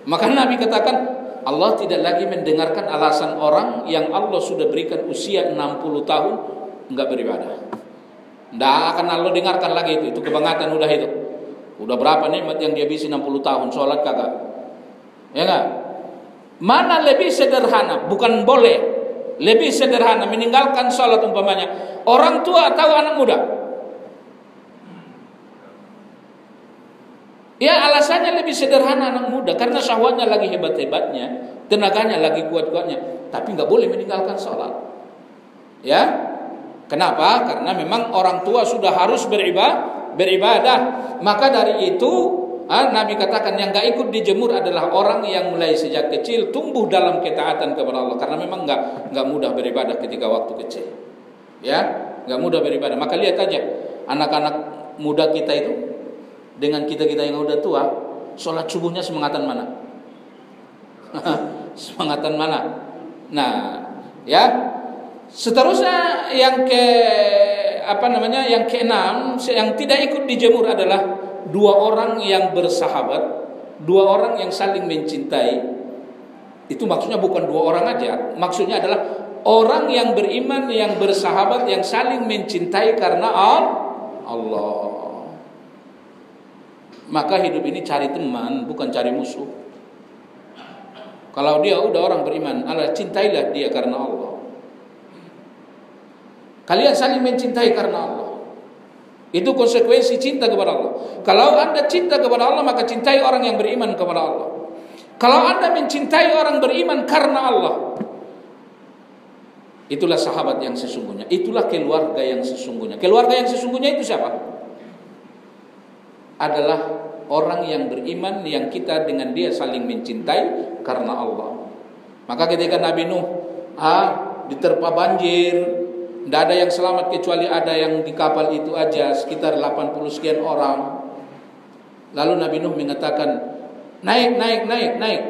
Maka Nabi katakan Allah tidak lagi mendengarkan alasan orang yang Allah sudah berikan usia 60 tahun enggak beribadah. Enggak akan Allah dengarkan lagi itu kebangatan udah itu. Udah berapa nikmat yang dia habisi 60 tahun salat kagak. Ya enggak? Mana lebih sederhana, bukan boleh. Lebih sederhana meninggalkan salat umpamanya orang tua atau anak muda? Ya alasannya lebih sederhana anak muda karena syahwatnya lagi hebat-hebatnya, tenaganya lagi kuat-kuatnya, tapi nggak boleh meninggalkan sholat. Ya, kenapa? Karena memang orang tua sudah harus beribadah. Maka dari itu Nabi katakan yang nggak ikut dijemur adalah orang yang mulai sejak kecil tumbuh dalam ketaatan kepada Allah karena memang nggak mudah beribadah ketika waktu kecil. Ya, nggak mudah beribadah. Maka lihat aja anak-anak muda kita itu dengan kita-kita yang udah tua, sholat subuhnya semangatan mana? Semangatan mana? Nah, ya. Seterusnya yang yang keenam yang tidak ikut dijemur adalah 2 orang yang bersahabat, 2 orang yang saling mencintai. Itu maksudnya bukan 2 orang aja, maksudnya adalah orang yang beriman yang bersahabat yang saling mencintai karena Allah. Maka hidup ini cari teman bukan cari musuh. Kalau dia udah orang beriman, Allah cintailah dia karena Allah. Kalian saling mencintai karena Allah. Itu konsekuensi cinta kepada Allah. Kalau Anda cinta kepada Allah, maka cintai orang yang beriman kepada Allah. Kalau Anda mencintai orang beriman karena Allah, itulah sahabat yang sesungguhnya. Itulah keluarga yang sesungguhnya. Keluarga yang sesungguhnya itu siapa? Adalah orang yang beriman yang kita dengan dia saling mencintai karena Allah. Maka ketika Nabi Nuh diterpa banjir, tidak ada yang selamat kecuali ada yang di kapal itu aja, sekitar 80 sekian orang. Lalu Nabi Nuh mengatakan, naik.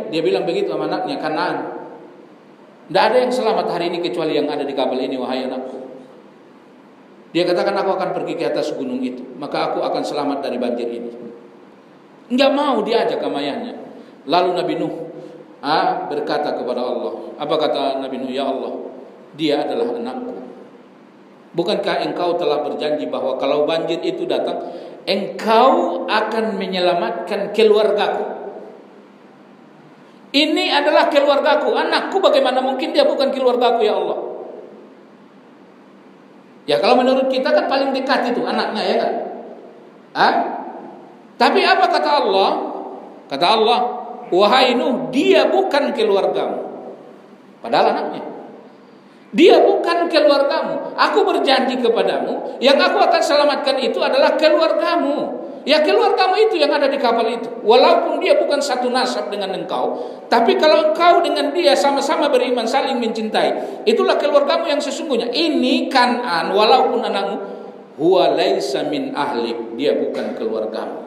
Dia bilang begitu sama anaknya, Kanaan. Tidak ada yang selamat hari ini kecuali yang ada di kapal ini, wahai anakku. Dia katakan aku akan pergi ke atas gunung itu, maka aku akan selamat dari banjir ini. Enggak mau diajak sama ayahnya. Lalu Nabi Nuh berkata kepada Allah. Apa kata Nabi Nuh? Ya Allah, dia adalah anakku. Bukankah engkau telah berjanji bahwa kalau banjir itu datang, engkau akan menyelamatkan keluargaku? Ini adalah keluargaku, anakku, bagaimana mungkin dia bukan keluargaku ya Allah? Ya kalau menurut kita kan paling dekat itu anaknya, ya kan? Tapi apa kata Allah? Kata Allah, wahai Nuh, dia bukan keluargamu. Padahal anaknya. Dia bukan keluargamu. Aku berjanji kepadamu, yang aku akan selamatkan itu adalah keluargamu. Ya keluargamu itu yang ada di kapal itu. Walaupun dia bukan satu nasab dengan engkau, tapi kalau engkau dengan dia sama-sama beriman, saling mencintai, itulah keluargamu yang sesungguhnya. Ini Kan'an, walaupun anakmu, huwa laisa min ahlik, dia bukan keluargamu.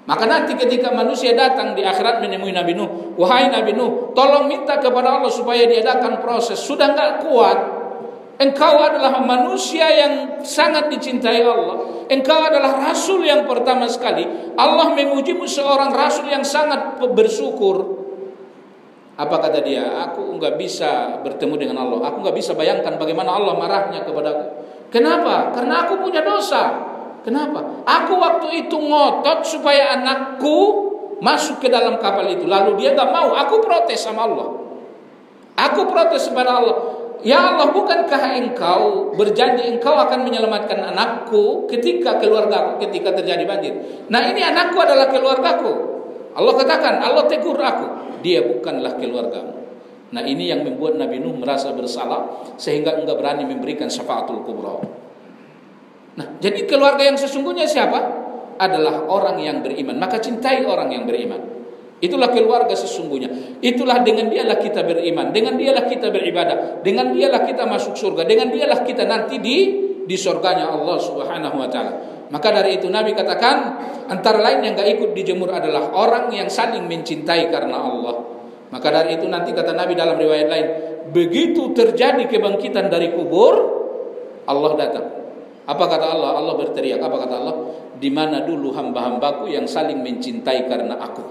Maka nanti ketika manusia datang di akhirat menemui Nabi Nuh, wahai Nabi Nuh, tolong minta kepada Allah supaya diadakan proses. Sudah enggak kuat. Engkau adalah manusia yang sangat dicintai Allah. Engkau adalah rasul yang pertama sekali. Allah memujimu seorang rasul yang sangat bersyukur. Apa kata dia? Aku enggak bisa bertemu dengan Allah. Aku enggak bisa bayangkan bagaimana Allah marahnya kepadaku. Kenapa? Karena aku punya dosa. Kenapa? Aku waktu itu ngotot supaya anakku masuk ke dalam kapal itu. Lalu dia gak mau. Aku protes sama Allah. Aku protes kepada Allah. Ya Allah, bukankah engkau berjanji engkau akan menyelamatkan anakku ketika keluargaku ketika terjadi banjir? Nah ini anakku adalah keluargaku. Allah katakan, Allah tegur aku. Dia bukanlah keluargamu. Nah ini yang membuat Nabi Nuh merasa bersalah sehingga enggak berani memberikan syafaatul kubra. Nah, jadi keluarga yang sesungguhnya siapa? Adalah orang yang beriman. Maka cintai orang yang beriman. Itulah keluarga sesungguhnya. Itulah dengan dialah kita beriman, dengan dialah kita beribadah, dengan dialah kita masuk surga, dengan dialah kita nanti di surganya Allah Subhanahu wa taala. Maka dari itu Nabi katakan, antara lain yang enggak ikut dijemur adalah orang yang saling mencintai karena Allah. Maka dari itu nanti kata Nabi dalam riwayat lain, begitu terjadi kebangkitan dari kubur, Allah datang. Apa kata Allah? Allah berteriak. Apa kata Allah? Di mana dulu hamba-hambaku yang saling mencintai karena aku?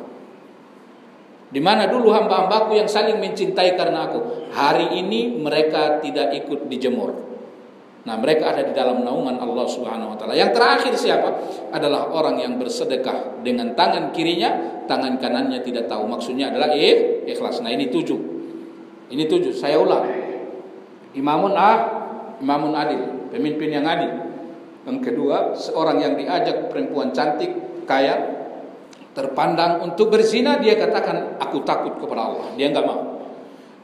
Di mana dulu hamba-hambaku yang saling mencintai karena aku? Hari ini mereka tidak ikut dijemur. Nah, mereka ada di dalam naungan Allah Subhanahu wa taala. Yang terakhir siapa? Adalah orang yang bersedekah dengan tangan kirinya, tangan kanannya tidak tahu. Maksudnya adalah ikhlas. Nah, ini 7. Ini 7. Saya ulang. Imamun adil, pemimpin yang adil. Yang kedua, seorang yang diajak perempuan cantik, kaya, terpandang untuk berzina, dia katakan aku takut kepada Allah, dia enggak mau.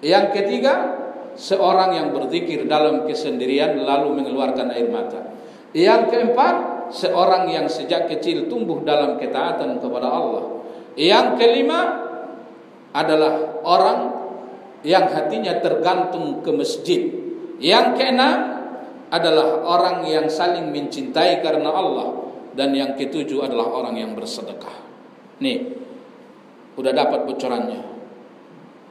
Yang ketiga, seorang yang berzikir dalam kesendirian lalu mengeluarkan air mata. Yang keempat, seorang yang sejak kecil tumbuh dalam ketaatan kepada Allah. Yang kelima adalah orang yang hatinya tergantung ke masjid. Yang keenam adalah orang yang saling mencintai karena Allah. Dan yang ketujuh adalah orang yang bersedekah. Nih, udah dapat bocorannya.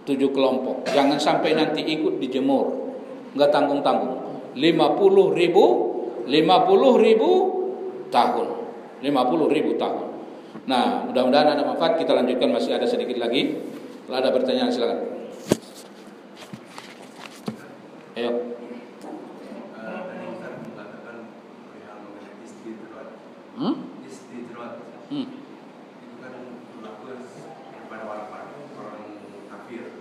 7 kelompok. Jangan sampai nanti ikut dijemur, nggak tanggung-tanggung. 50.000 tahun. 50.000 tahun. Nah, mudah-mudahan ada manfaat. Kita lanjutkan, masih ada sedikit lagi. Kalau ada pertanyaan silakan. Ayo. Istidrat itu kan berlaku kepada orang kafir,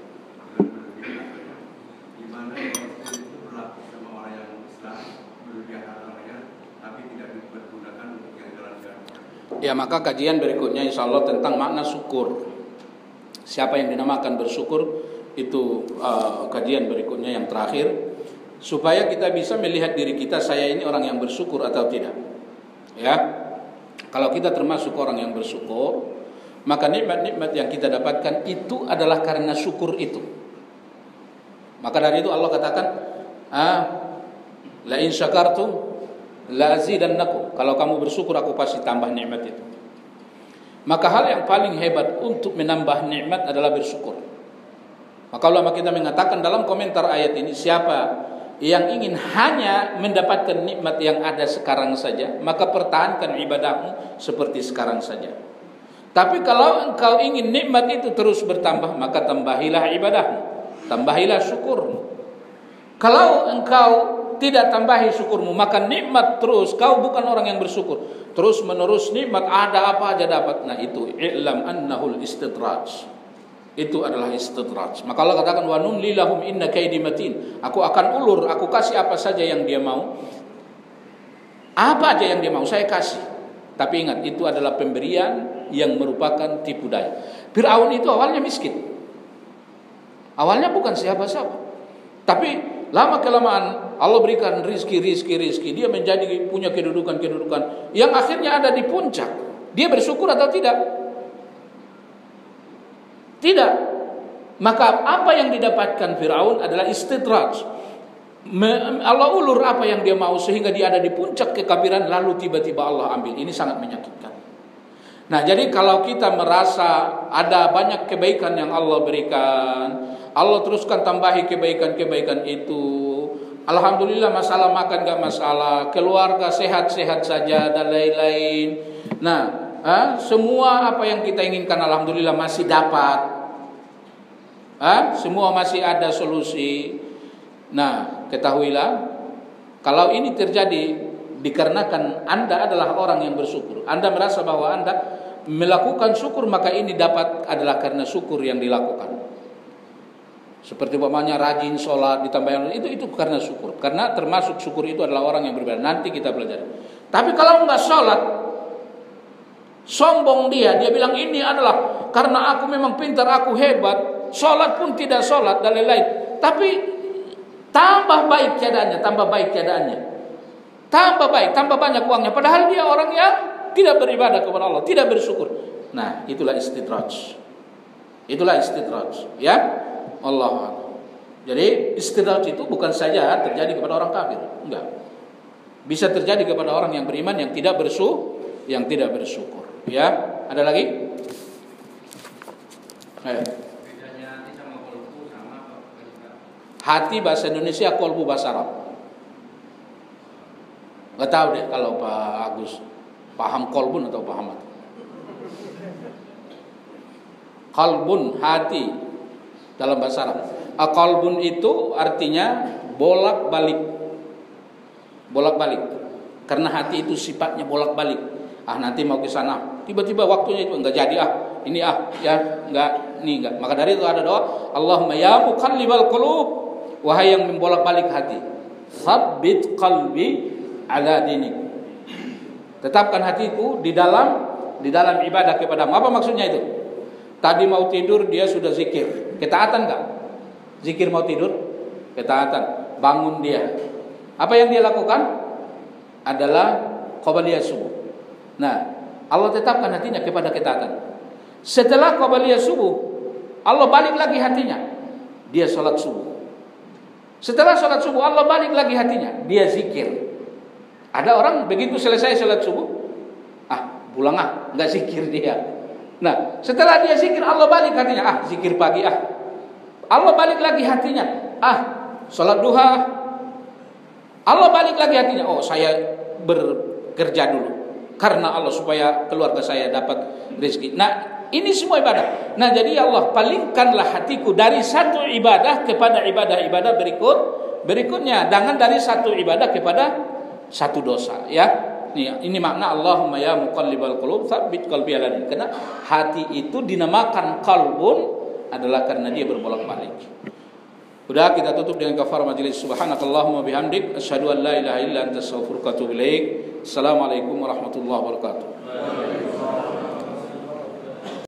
di mana itu berlaku sama orang yang Islam berlebihan hartanya, tapi tidak dipergunakan untuk yang jalan-jalan. Ya, maka kajian berikutnya insya Allah tentang makna syukur. Siapa yang dinamakan bersyukur itu kajian berikutnya yang terakhir, supaya kita bisa melihat diri kita, saya ini orang yang bersyukur atau tidak. Ya. Kalau kita termasuk orang yang bersyukur, maka nikmat-nikmat yang kita dapatkan itu adalah karena syukur itu. Maka dari itu Allah katakan, la in syakartum la azidannakum. Kalau kamu bersyukur, aku pasti tambah nikmat itu. Maka hal yang paling hebat untuk menambah nikmat adalah bersyukur. Maka ulama kita mengatakan dalam komentar ayat ini, siapa yang ingin hanya mendapatkan nikmat yang ada sekarang saja, maka pertahankan ibadahmu seperti sekarang saja. Tapi kalau engkau ingin nikmat itu terus bertambah, maka tambahilah ibadahmu, tambahilah syukurmu. Kalau engkau tidak tambahi syukurmu, maka nikmat terus, kau bukan orang yang bersyukur. Terus menerus nikmat, ada apa aja dapat. Nah itu i'lam annahul istidraj. Itu adalah istidraj. Maka Allah katakan wa numli lahum inna kaidi matin. Aku akan ulur, aku kasih apa saja yang dia mau. Apa aja yang dia mau saya kasih. Tapi ingat, itu adalah pemberian yang merupakan tipu daya. Fir'aun itu awalnya miskin. Awalnya bukan siapa-siapa. Tapi lama kelamaan Allah berikan rizki. Dia menjadi punya kedudukan yang akhirnya ada di puncak. Dia bersyukur atau tidak? Tidak. Maka apa yang didapatkan Fir'aun adalah istidraj. Allah ulur apa yang dia mau sehingga dia ada di puncak kekafiran, lalu tiba-tiba Allah ambil. Ini sangat menyakitkan. Nah, jadi kalau kita merasa ada banyak kebaikan yang Allah berikan, Allah teruskan tambahi kebaikan-kebaikan itu. Alhamdulillah, masalah makan gak masalah, keluarga sehat-sehat saja dan lain-lain. Nah, semua apa yang kita inginkan alhamdulillah masih dapat. Semua masih ada solusi. Nah, ketahuilah, kalau ini terjadi dikarenakan Anda adalah orang yang bersyukur. Anda merasa bahwa Anda melakukan syukur, maka ini dapat adalah karena syukur yang dilakukan. Seperti umpamanya rajin sholat ditambah itu karena syukur. Karena termasuk syukur itu adalah orang yang berbeda. Nanti kita belajar. Tapi kalau enggak sholat, sombong dia bilang ini adalah karena aku memang pintar, aku hebat. Sholat pun tidak sholat dan lain-lain. Tapi tambah baik keadaannya, tambah banyak uangnya. Padahal dia orang yang tidak beribadah kepada Allah, tidak bersyukur. Nah, itulah istidraj. Ya, Allah. Jadi istidraj itu bukan saja terjadi kepada orang kafir, enggak. Bisa terjadi kepada orang yang beriman yang tidak bersyukur. Ya, ada lagi? Ayo. Hati bahasa Indonesia, kolbu bahasa Arab. Gak tahu deh kalau Pak Agus paham kolbun atau paham hati. Kolbun, hati dalam bahasa Arab. Kolbun itu artinya bolak-balik. Karena hati itu sifatnya bolak-balik. Nanti mau ke sana, tiba-tiba waktunya itu enggak jadi. Enggak. Maka dari itu ada doa, Allahumma ya muqallibal qulub, wahai yang membolak-balik hati, tsabbit qalbi ala dinik. Tetapkan hatiku di dalam ibadah kepadamu. Apa maksudnya itu? Tadi mau tidur dia sudah zikir. Ketaatan enggak? Zikir mau tidur, ketaatan. Bangun dia. Apa yang dia lakukan? Adalah qabliyah subuh. Nah, Allah tetapkan hatinya kepada ketaatan. Setelah qabliyah subuh, Allah balik lagi hatinya. Dia salat subuh. Setelah sholat subuh Allah balik lagi hatinya, dia zikir. Ada orang begitu selesai sholat subuh, pulang nggak zikir dia. Nah, setelah dia zikir Allah balik hatinya, zikir pagi Allah balik lagi hatinya, sholat duha. Allah balik lagi hatinya, saya bekerja dulu karena Allah supaya keluarga saya dapat rezeki. Nah, ini semua ibadah. Nah, jadi ya Allah, palingkanlah hatiku dari satu ibadah kepada ibadah-ibadah berikutnya, jangan dari satu ibadah kepada satu dosa, ya. Ini makna Allahumma ya muqallibal qulub tsabbit qalbi ala dinik. Karena hati itu dinamakan qalbun adalah karena dia berbolak-balik. Udah, kita tutup dengan kafarah majelis. Subhanakallahumma bihamdik asyhadu an la ilaha illa anta astaghfiruka wa atubu ilaik. Assalamualaikum warahmatullahi wabarakatuh.